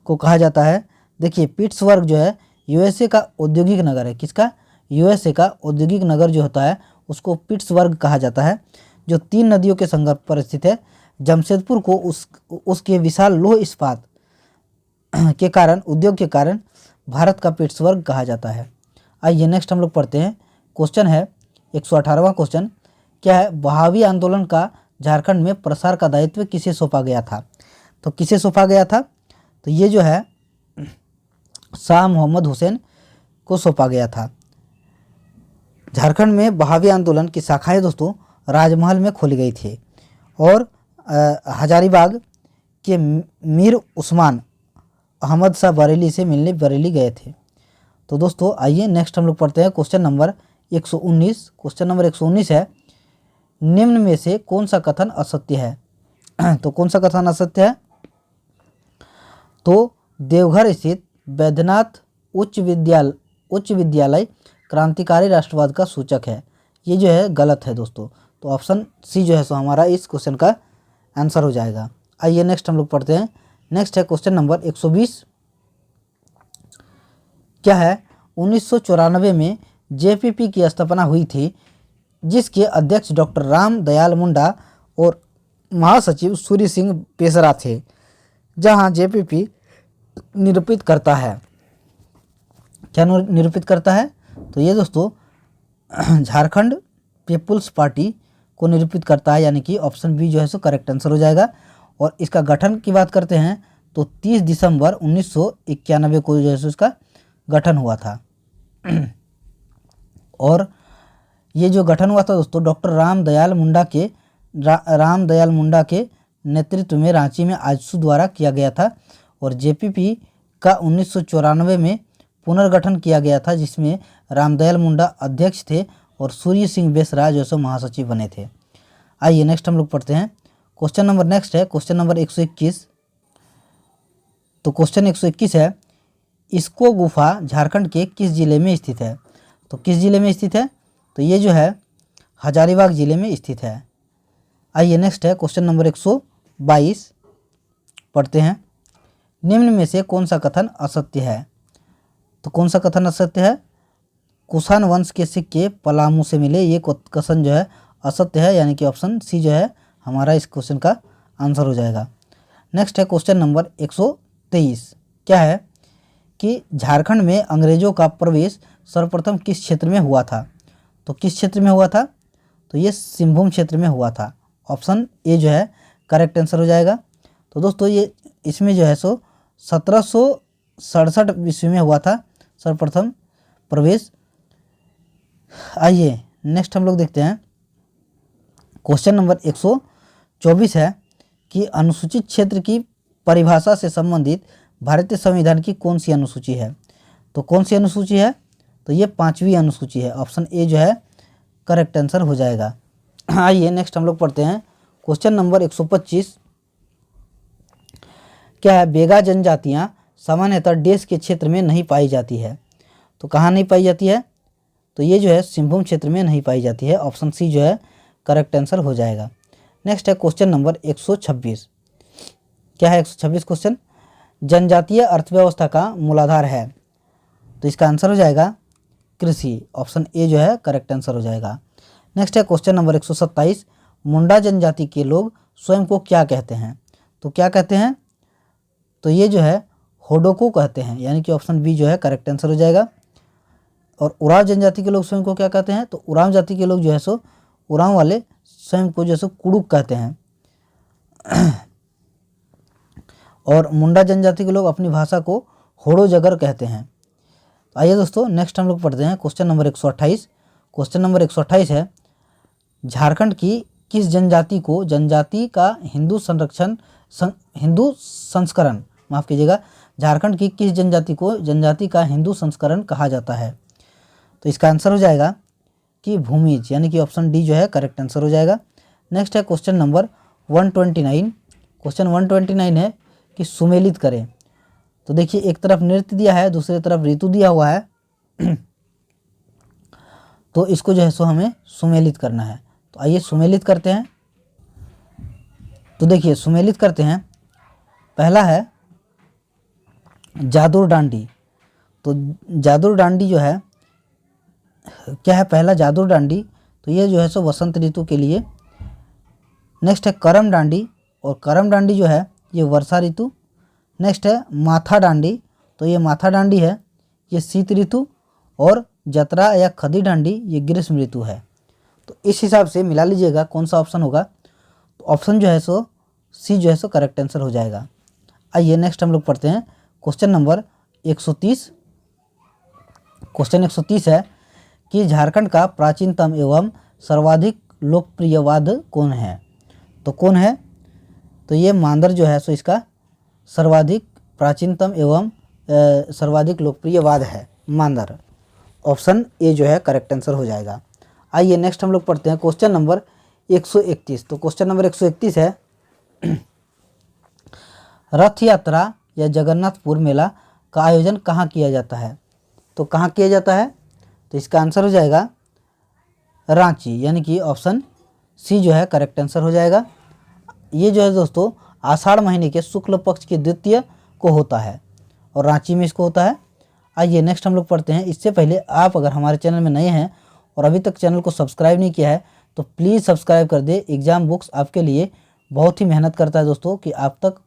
को कहा जाता है। देखिए पिट्सबर्ग जो है यूएसए का औद्योगिक नगर है। किसका? यूएसए का औद्योगिक नगर जो होता है उसको पिट्सबर्ग कहा जाता है, जो 3 नदियों के संगम पर स्थित है। जमशेदपुर को उसके विशाल लौह इस्पात के कारण, उद्योग के कारण भारत का पिट्सबर्ग कहा जाता है। आइए नेक्स्ट हम लोग पढ़ते हैं। क्वेश्चन है 118वां क्वेश्चन। क्या है? बहावी आंदोलन का झारखंड में प्रसार का दायित्व किसे सौंपा गया था? तो किसे सौंपा गया था? तो ये जो है शाह मोहम्मद हुसैन को सौंपा गया था। झारखंड में बहावी आंदोलन की शाखाएं दोस्तों राजमहल में खोली गई थी और हजारीबाग के मीर उस्मान अहमद शाह बरेली से मिलने बरेली गए थे। तो दोस्तों आइए नेक्स्ट हम लोग पढ़ते हैं क्वेश्चन नंबर 119। क्वेश्चन नंबर 119 है, निम्न में से कौन सा कथन असत्य है? तो कौन सा कथन असत्य है? तो देवघर स्थित बैद्यनाथ उच्च विद्यालय क्रांतिकारी राष्ट्रवाद का सूचक है। ये जो है गलत है दोस्तों। तो ऑप्शन सी जो है सो हमारा इस क्वेश्चन का आंसर हो जाएगा। आइए नेक्स्ट हम लोग पढ़ते हैं। नेक्स्ट है क्वेश्चन नंबर 120। क्या है? 1994 में जेपीपी की स्थापना हुई थी, जिसके अध्यक्ष डॉक्टर राम दयाल मुंडा और महासचिव सूर्य सिंह पेसरा थे, जहां जेपीपी निरूपित करता है। क्या निरूपित करता है? तो ये दोस्तों झारखंड पीपुल्स पार्टी को निरूपित करता है, यानी कि ऑप्शन बी जो है सो करेक्ट आंसर हो जाएगा। और इसका गठन की बात करते हैं तो 30 दिसंबर 1991 को जो है सो इसका गठन हुआ था। और ये जो गठन हुआ था दोस्तों डॉक्टर राम दयाल मुंडा के नेतृत्व में रांची में आजसू द्वारा किया गया था। और जेपीपी का 1994 में पुनर्गठन किया गया था, जिसमें रामदयाल मुंडा अध्यक्ष थे और सूर्य सिंह बेसरा जो सो महासचिव बने थे। आइए नेक्स्ट हम लोग पढ़ते हैं। क्वेश्चन नंबर नेक्स्ट है क्वेश्चन नंबर 121। तो क्वेश्चन 121 है, इसको गुफा झारखंड के किस जिले में स्थित है? तो किस जिले में स्थित है? तो ये जो है हजारीबाग जिले में स्थित है। आइए नेक्स्ट है क्वेश्चन नंबर 122 पढ़ते हैं। निम्न में से कौन सा कथन असत्य है? तो कौन सा कथन असत्य है? कुषाण वंश के सिक्के पलामू से मिले, ये कथन जो है असत्य है, यानी कि ऑप्शन सी जो है हमारा इस क्वेश्चन का आंसर हो जाएगा। नेक्स्ट है क्वेश्चन नंबर 123, क्या है कि झारखंड में अंग्रेजों का प्रवेश सर्वप्रथम किस क्षेत्र में हुआ था? तो किस क्षेत्र में हुआ था? तो ये सिंहभूम क्षेत्र में हुआ था। ऑप्शन ए जो है करेक्ट आंसर हो जाएगा। तो दोस्तों ये इसमें जो है सो 1767 ईस्वी में हुआ था सर्वप्रथम प्रवेश। आइए नेक्स्ट हम लोग देखते हैं क्वेश्चन नंबर 124 है कि अनुसूचित क्षेत्र की परिभाषा से संबंधित भारतीय संविधान की कौन सी अनुसूची है? तो कौन सी अनुसूची है? तो ये 5वीं अनुसूची है। ऑप्शन ए जो है करेक्ट आंसर हो जाएगा। आइए नेक्स्ट हम लोग पढ़ते हैं क्वेश्चन नंबर 125, क्या है? बेगा जनजातियाँ सामान्यतः देश के क्षेत्र में नहीं पाई जाती है। तो कहाँ नहीं पाई जाती है? तो ये जो है सिंहभूम क्षेत्र में नहीं पाई जाती है। ऑप्शन सी जो है करेक्ट आंसर हो जाएगा। नेक्स्ट है क्वेश्चन नंबर 126, क्या है 126 क्वेश्चन? जनजातीय अर्थव्यवस्था का मूलाधार है। तो इसका आंसर हो जाएगा कृषि। ऑप्शन ए जो है करेक्ट आंसर हो जाएगा। नेक्स्ट है क्वेश्चन नंबर 127, मुंडा जनजाति के लोग स्वयं को क्या कहते हैं? तो क्या कहते हैं? तो ये जो है होडोको कहते हैं, यानी कि ऑप्शन बी जो है करेक्ट आंसर हो जाएगा। और उराव जनजाति के लोग स्वयं को क्या कहते हैं? तो उराव जाति के लोग जो है सो उराव वाले स्वयं को जो है सो कुड़ुक कहते हैं। और मुंडा जनजाति के लोग अपनी भाषा को होड़ो जगर कहते हैं। आइए दोस्तों नेक्स्ट हम लोग पढ़ते हैं क्वेश्चन नंबर 128। क्वेश्चन नंबर 128 है, झारखंड की किस जनजाति को जनजाति का हिंदू संस्करण माफ़ कीजिएगा, झारखंड की किस जनजाति को जनजाति का हिंदू संस्करण कहा जाता है? तो इसका आंसर हो जाएगा कि भूमिज, यानी कि ऑप्शन डी जो है करेक्ट आंसर हो जाएगा। नेक्स्ट है क्वेश्चन नंबर 129। क्वेश्चन 129 है कि सुमेलित करें। तो देखिए एक तरफ नृत्य दिया है, दूसरी तरफ ऋतु दिया हुआ है। तो इसको जो है सो हमें सुमेलित करना है। तो आइए सुमेलित करते हैं। तो देखिए सुमेलित करते हैं। पहला है जादुर डांडी। तो जादुर डांडी जो है क्या है? पहला जादुर डांडी, तो ये जो है सो वसंत ऋतु के लिए। नेक्स्ट है करम डांडी, और करम डांडी जो है ये वर्षा ऋतु। नेक्स्ट है माथा डांडी, तो ये माथा डांडी है ये शीत ऋतु। और जतरा या खदी डांडी ये ग्रीष्म ऋतु है। तो इस हिसाब से मिला लीजिएगा कौन सा ऑप्शन होगा। तो ऑप्शन जो है सो सी जो है सो करेक्ट आंसर हो जाएगा। आइए नेक्स्ट हम लोग पढ़ते हैं क्वेश्चन नंबर 130। क्वेश्चन 130 है कि झारखंड का प्राचीनतम एवं सर्वाधिक लोकप्रिय वाद्य कौन है? तो कौन है? तो ये मांदर जो है सो इसका सर्वाधिक प्राचीनतम एवं सर्वाधिक लोकप्रिय वाद्य है मांदर। ऑप्शन ए जो है करेक्ट आंसर हो जाएगा। आइए नेक्स्ट हम लोग पढ़ते हैं क्वेश्चन नंबर 131। तो क्वेश्चन नंबर 131 है रथ यात्रा या जगन्नाथपुर मेला का आयोजन कहाँ किया जाता है? तो कहाँ किया जाता है? तो इसका आंसर हो जाएगा रांची, यानी कि ऑप्शन सी जो है करेक्ट आंसर हो जाएगा। ये जो है दोस्तों आषाढ़ महीने के शुक्ल पक्ष के द्वितीय को होता है और रांची में इसको होता है। आइए नेक्स्ट हम लोग पढ़ते हैं। इससे पहले आप अगर हमारे चैनल में नए हैं और अभी तक चैनल को सब्सक्राइब नहीं किया है तो प्लीज़ सब्सक्राइब कर दे। एग्ज़ाम बुक्स आपके लिए बहुत ही मेहनत करता है दोस्तों कि आप तक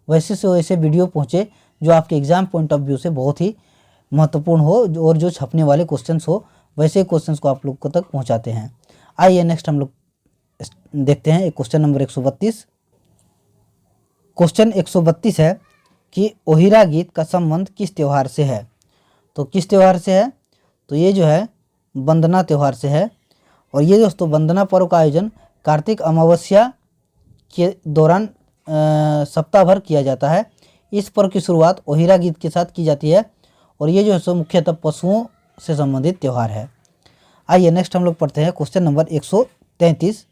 वैसे से वैसे वीडियो पहुँचे जो आपके एग्ज़ाम पॉइंट ऑफ व्यू से बहुत ही महत्वपूर्ण हो और जो छपने वाले क्वेश्चंस हो वैसे क्वेश्चंस को आप लोग को तक पहुंचाते हैं। आइए नेक्स्ट हम लोग देखते हैं क्वेश्चन नंबर 132। क्वेश्चन 132 है कि ओहिरा गीत का संबंध किस त्यौहार से है? तो किस त्यौहार से है? तो ये जो है वंदना त्यौहार से है। और ये दोस्तों वंदना पर्व का आयोजन कार्तिक अमावस्या के दौरान सप्ताह भर किया जाता है। इस पर्व की शुरुआत ओहिरा गीत के साथ की जाती है और ये जो है सो मुख्यतः पशुओं से संबंधित त्यौहार है। आइए नेक्स्ट हम लोग पढ़ते हैं क्वेश्चन नंबर 133।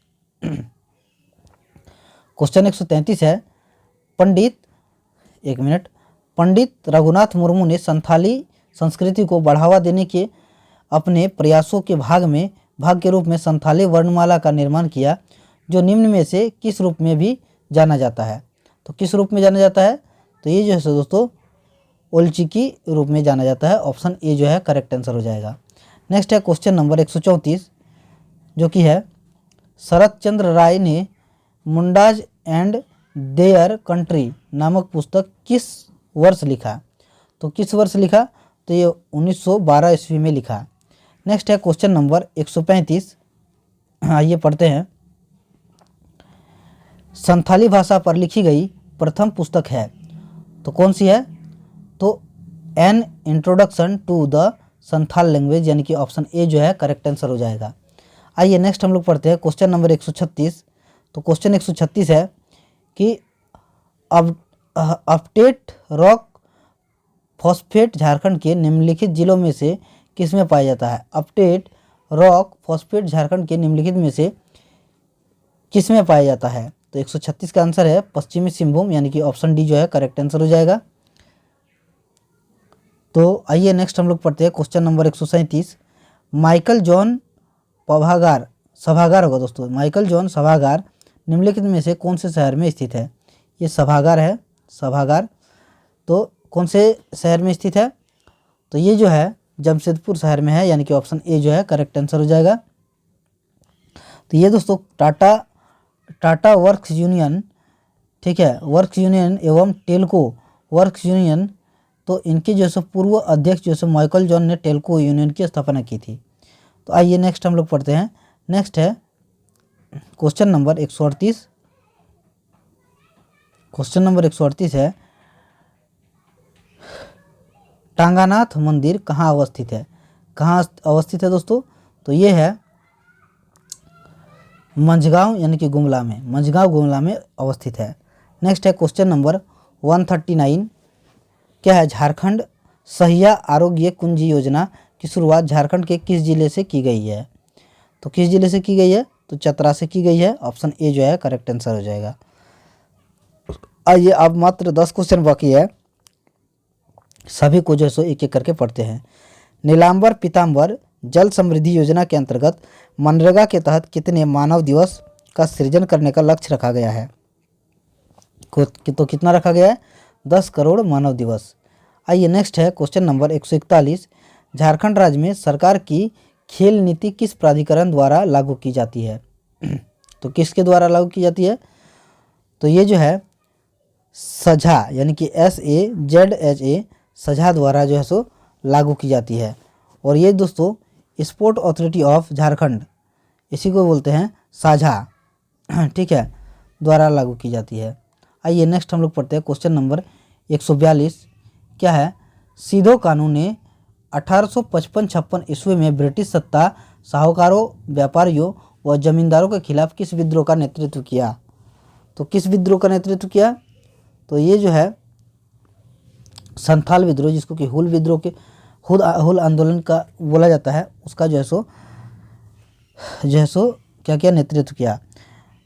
क्वेश्चन 133 है पंडित एक मिनट। पंडित रघुनाथ मुर्मू ने संथाली संस्कृति को बढ़ावा देने के अपने प्रयासों के भाग के रूप में संथाली वर्णमाला का निर्माण किया, जो निम्न में से किस रूप में भी जाना जाता है। तो किस रूप में जाना जाता है, तो ये जो है दोस्तों ओलचिकी रूप में जाना जाता है। ऑप्शन ए जो है करेक्ट आंसर हो जाएगा। नेक्स्ट है क्वेश्चन नंबर 134, जो कि है शरत चंद्र राय ने मुंडाज एंड देयर कंट्री नामक पुस्तक किस वर्ष लिखा। तो किस वर्ष लिखा, तो ये 1912 ईस्वी में लिखा। नेक्स्ट है क्वेश्चन नंबर 135, आइए पढ़ते हैं। संथाली भाषा पर लिखी गई प्रथम पुस्तक है, तो कौन सी है, तो an introduction to the Santhal language, यानी कि ऑप्शन ए जो है करेक्ट आंसर हो जाएगा। आइए नेक्स्ट हम लोग पढ़ते हैं क्वेश्चन नंबर 136। तो क्वेश्चन 136 है कि अपडेट रॉक फॉस्फेट झारखंड के निम्नलिखित जिलों में से किस में पाया जाता है। अपडेट रॉक फॉस्फेट झारखंड के निम्नलिखित में से किस में पाया जाता है। तो 136 का आंसर है पश्चिमी सिंहभूम, यानी कि ऑप्शन डी जो है करेक्ट आंसर हो जाएगा। तो आइए नेक्स्ट हम लोग पढ़ते हैं क्वेश्चन नंबर 137। माइकल जॉन सभागार होगा दोस्तों, माइकल जॉन सभागार निम्नलिखित में से कौन से शहर में स्थित है। ये सभागार है, सभागार तो कौन से शहर में स्थित है, तो ये जो है जमशेदपुर शहर में है, यानी कि ऑप्शन ए जो है करेक्ट आंसर हो जाएगा। तो ये दोस्तों टाटा वर्क्स यूनियन, ठीक है, वर्क्स यूनियन एवं टेल्को वर्क्स यूनियन, तो इनके जो है पूर्व अध्यक्ष जो है माइकल जॉन ने टेल्को यूनियन की स्थापना की थी। तो आइए नेक्स्ट हम लोग पढ़ते हैं। नेक्स्ट है क्वेश्चन नंबर 138। क्वेश्चन नंबर 138 है टांगानाथ मंदिर कहाँ अवस्थित है। कहाँ अवस्थित है दोस्तों, तो ये है मंझगांव, यानी कि गुमला में, मंझगांव गुमला में अवस्थित है। नेक्स्ट है क्वेश्चन नंबर 139, क्या है, झारखंड सहिया आरोग्य कुंज योजना की शुरुआत झारखंड के किस जिले से की गई है। तो किस जिले से की गई है, तो चतरा से की गई है। ऑप्शन ए जो है करेक्ट आंसर हो जाएगा। आइए अब मात्र 10 क्वेश्चन बाकी है, सभी को जो है सो एक एक करके पढ़ते हैं। नीलांबर पीताम्बर जल समृद्धि योजना के अंतर्गत मनरेगा के तहत कितने मानव दिवस का सृजन करने का लक्ष्य रखा गया है। तो कितना रखा गया है, 10 करोड़ मानव दिवस। आइए नेक्स्ट है क्वेश्चन नंबर 141, झारखंड राज्य में सरकार की खेल नीति किस प्राधिकरण द्वारा लागू की जाती है। तो किसके द्वारा लागू की जाती है, तो ये जो है सझा, यानी कि SAZHA सझा द्वारा जो है सो लागू की जाती है। और ये दोस्तों स्पोर्ट अथॉरिटी ऑफ झारखंड, इसी को बोलते हैं साझा, ठीक है, द्वारा लागू की जाती है। आइए नेक्स्ट हम लोग पढ़ते हैं क्वेश्चन नंबर 142, क्या है, सीधो कानून ने 1855-56 ईस्वी में ब्रिटिश सत्ता साहूकारों, व्यापारियों व जमींदारों के खिलाफ किस विद्रोह का नेतृत्व किया। तो किस विद्रोह का नेतृत्व किया, तो ये जो है संथाल विद्रोह, जिसको कि हुल विद्रोह के हुल आंदोलन का बोला जाता है, उसका जो है सो क्या क्या नेतृत्व किया।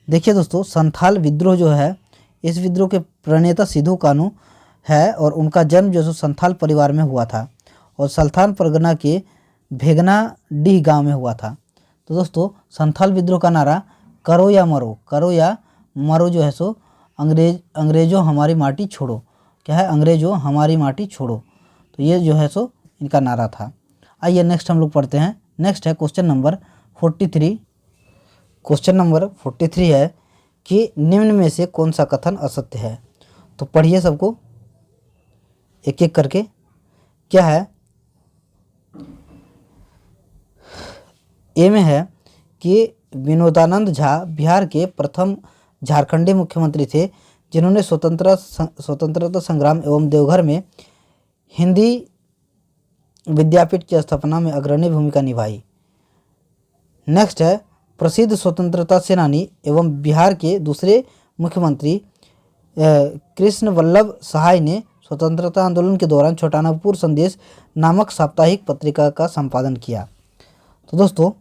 देखिए दोस्तों, संथाल विद्रोह जो है, इस विद्रोह के प्रणेता सिधू कानू है और उनका जन्म जो है संथाल परिवार में हुआ था और सल्तान परगना के भेगना डीह गांव में हुआ था। तो दोस्तों संथाल विद्रोह का नारा करो या मरो जो है सो अंग्रेजों हमारी माटी छोड़ो, क्या है, अंग्रेजों हमारी माटी छोड़ो, तो ये जो है सो इनका नारा था। आइए नेक्स्ट हम लोग पढ़ते हैं। नेक्स्ट है क्वेश्चन नंबर 43। क्वेश्चन नंबर 43 है कि निम्न में से कौन सा कथन असत्य है। तो पढ़िए सबको एक एक करके। क्या है, ए में है कि विनोदानंद झा बिहार के प्रथम झारखंडी मुख्यमंत्री थे जिन्होंने स्वतंत्रता संग्राम एवं देवघर में हिंदी विद्यापीठ की स्थापना में अग्रणी भूमिका निभाई। नेक्स्ट है, प्रसिद्ध स्वतंत्रता सेनानी एवं बिहार के दूसरे मुख्यमंत्री कृष्ण वल्लभ सहाय ने स्वतंत्रता आंदोलन के दौरान छोटानागपुर संदेश नामक साप्ताहिक पत्रिका का संपादन किया। तो दोस्तों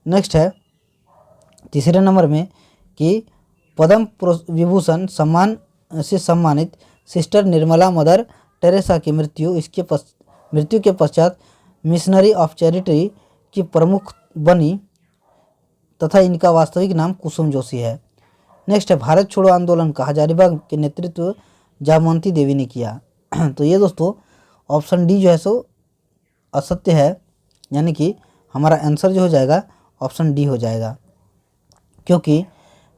नेक्स्ट है तीसरे नंबर में कि पद्म विभूषण सम्मान से सम्मानित सिस्टर निर्मला मदर टेरेसा की मृत्यु के पश्चात मिशनरी ऑफ चैरिटी की प्रमुख बनी तथा इनका वास्तविक नाम कुसुम जोशी है। नेक्स्ट है, भारत छोड़ो आंदोलन का हजारीबाग के नेतृत्व जामवंती देवी ने किया। तो ये दोस्तों ऑप्शन डी जो है सो असत्य है, यानी कि हमारा आंसर जो हो जाएगा ऑप्शन डी हो जाएगा, क्योंकि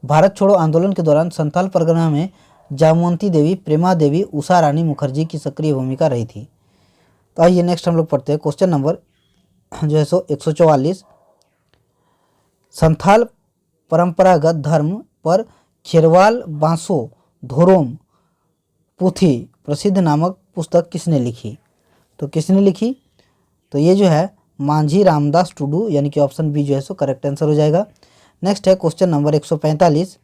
भारत छोड़ो आंदोलन के दौरान संथाल परगना में जामवंती देवी, प्रेमा देवी, उषा रानी मुखर्जी की सक्रिय भूमिका रही थी। तो आइए नेक्स्ट हम लोग पढ़ते हैं क्वेश्चन नंबर जो है सो 144। संथाल परंपरागत धर्म पर खेरवाल बांसो धोरोम पुथी प्रसिद्ध नामक पुस्तक किसने लिखी? तो किसने लिखी? तो ये जो है मांझी रामदास टुडू, यानी कि ऑप्शन बी जो है सो करेक्ट आंसर हो जाएगा। नेक्स्ट है क्वेश्चन नंबर 145।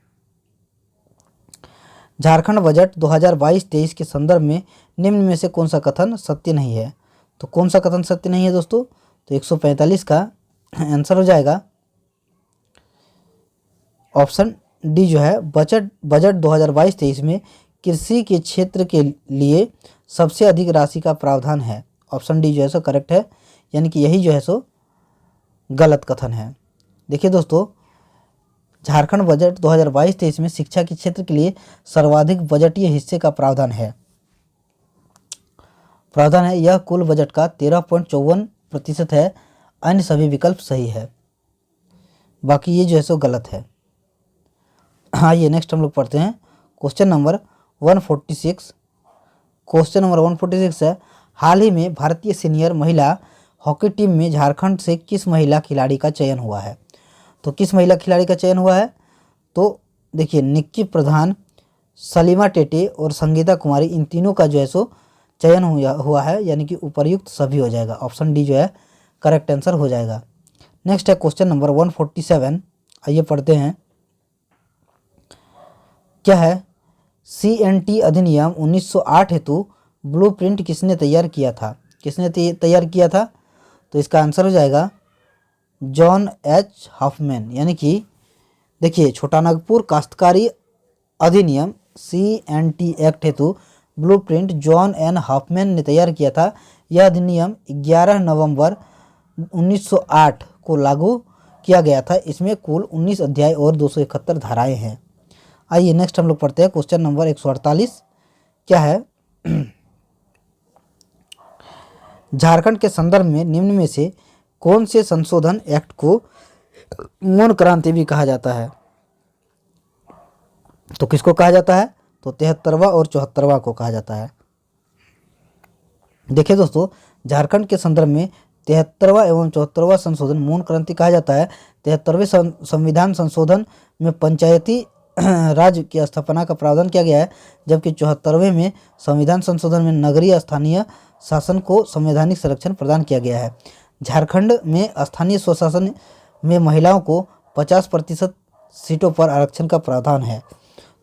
झारखंड बजट 2022-23 के संदर्भ में निम्न में से कौन सा कथन सत्य नहीं है? तो कौन सा कथन सत्य नहीं है दोस्तों? तो 145 का आंसर हो जाएगा ऑप्शन डी जो है बजट 2022-23 में कृषि के क्षेत्र के लिए सबसे अधिक राशि का प्रावधान है। ऑप्शन डी जो है सो करेक्ट है, यानी कि यही जो है सो गलत कथन है। देखिए दोस्तों, झारखंड बजट 2022-23 में शिक्षा के क्षेत्र के लिए सर्वाधिक बजटीय हिस्से का प्रावधान है। यह कुल बजट का 13.54% है। अन्य सभी विकल्प सही है, बाकी ये जो है सो गलत है। आइए नेक्स्ट हम लोग पढ़ते हैं क्वेश्चन नंबर 146। क्वेश्चन नंबर 146 है, हाल ही में भारतीय सीनियर महिला हॉकी टीम में झारखंड से किस महिला खिलाड़ी का चयन हुआ है? तो किस महिला खिलाड़ी का चयन हुआ है? तो देखिए, निक्की प्रधान, सलीमा टेटे और संगीता कुमारी, इन तीनों का जो है सो चयन हुआ है, यानी कि उपर्युक्त सभी हो जाएगा। ऑप्शन डी जो है करेक्ट आंसर हो जाएगा। नेक्स्ट है क्वेश्चन नंबर 147। आइए पढ़ते हैं, क्या है? CNT अधिनियम 1908 हेतु ब्लूप्रिंट किसने तैयार किया था? किसने तैयार किया था? तो इसका आंसर हो जाएगा जॉन एच हॉफमैन, यानी कि देखिए, छोटानागपुर काश्तकारी अधिनियम CNT एक्ट हेतु ब्लूप्रिंट जॉन एन हॉफमैन ने तैयार किया था। यह अधिनियम 11 नवंबर 1908 को लागू किया गया था। इसमें कुल 19 अध्याय और 271 धाराएं हैं। आइए नेक्स्ट हम लोग पढ़ते हैं क्वेश्चन नंबर 148। क्या है? झारखंड के संदर्भ में निम्न में से कौन से संशोधन एक्ट को मौन क्रांति भी कहा जाता है? तो किसको कहा जाता है? तो 73वां और 74वां को कहा जाता है। देखिए दोस्तों, झारखंड के संदर्भ में 73वां एवं 74वां संशोधन मौन क्रांति कहा जाता है। 73वें संविधान संशोधन में पंचायती राज की स्थापना का प्रावधान किया गया है, जबकि 74वें में संविधान संशोधन में नगरीय स्थानीय शासन को संवैधानिक संरक्षण प्रदान किया गया है। झारखंड में स्थानीय स्वशासन में महिलाओं को 50% सीटों पर आरक्षण का प्रावधान है।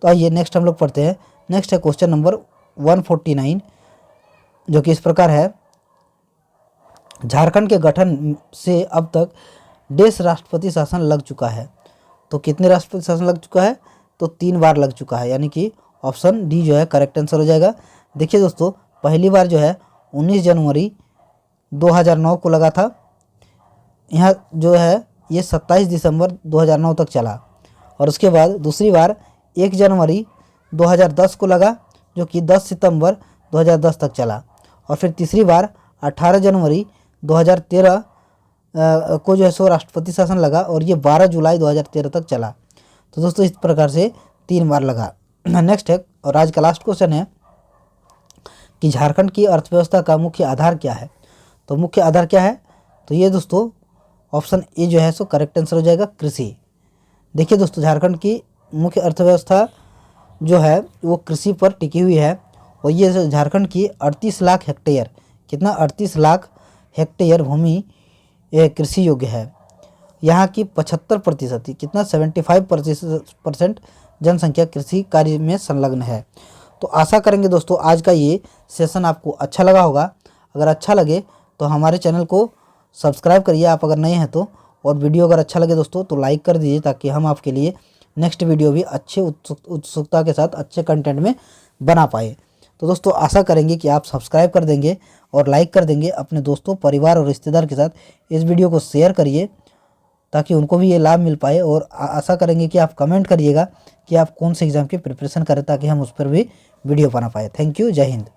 तो आइए नेक्स्ट हम लोग पढ़ते हैं। नेक्स्ट है क्वेश्चन नंबर 149, जो कि इस प्रकार है, झारखंड के गठन से अब तक देश राष्ट्रपति शासन लग चुका है। तो कितने राष्ट्रपति शासन लग चुका है? तो 3 बार लग चुका है, यानी कि ऑप्शन डी जो है करेक्ट आंसर हो जाएगा। देखिए दोस्तों, पहली बार जो है 19 जनवरी 2009 को लगा था। यहाँ जो है ये 27 दिसंबर 2009 तक चला, और उसके बाद दूसरी बार 1 जनवरी 2010 को लगा, जो कि 10 सितंबर 2010 तक चला, और फिर तीसरी बार 18 जनवरी 2013 को जो है सो राष्ट्रपति शासन लगा, और ये 12 जुलाई 2013 तक चला। तो दोस्तों इस प्रकार से 3 बार लगा। नेक्स्ट है, और आज का लास्ट क्वेश्चन है कि झारखंड की अर्थव्यवस्था का मुख्य आधार क्या है? तो मुख्य आधार क्या है? तो ये दोस्तों ऑप्शन ए जो है सो करेक्ट आंसर हो जाएगा, कृषि। देखिए दोस्तों, झारखंड की मुख्य अर्थव्यवस्था जो है वो कृषि पर टिकी हुई है, और ये झारखंड की 38 लाख हेक्टेयर, कितना 38 लाख हेक्टेयर भूमि कृषि योग्य है। यहाँ की 75% कितना 75% जनसंख्या कृषि कार्य में संलग्न है। तो आशा करेंगे दोस्तों आज का ये सेशन आपको अच्छा लगा होगा। अगर अच्छा लगे तो हमारे चैनल को सब्सक्राइब करिए आप अगर नए हैं तो, और वीडियो अगर अच्छा लगे दोस्तों तो लाइक कर दीजिए, ताकि हम आपके लिए नेक्स्ट वीडियो भी अच्छे उत्सुकता के साथ अच्छे कंटेंट में बना पाए। तो दोस्तों आशा करेंगे कि आप सब्सक्राइब कर देंगे और लाइक कर देंगे। अपने दोस्तों, परिवार और रिश्तेदार के साथ इस वीडियो को शेयर करिए ताकि उनको भी ये लाभ मिल पाए। और आशा करेंगे कि आप कमेंट करिएगा कि आप कौन से एग्ज़ाम की प्रिपरेशन करें ताकि हम उस पर भी वीडियो बना पाए। Thank you. जय हिंद।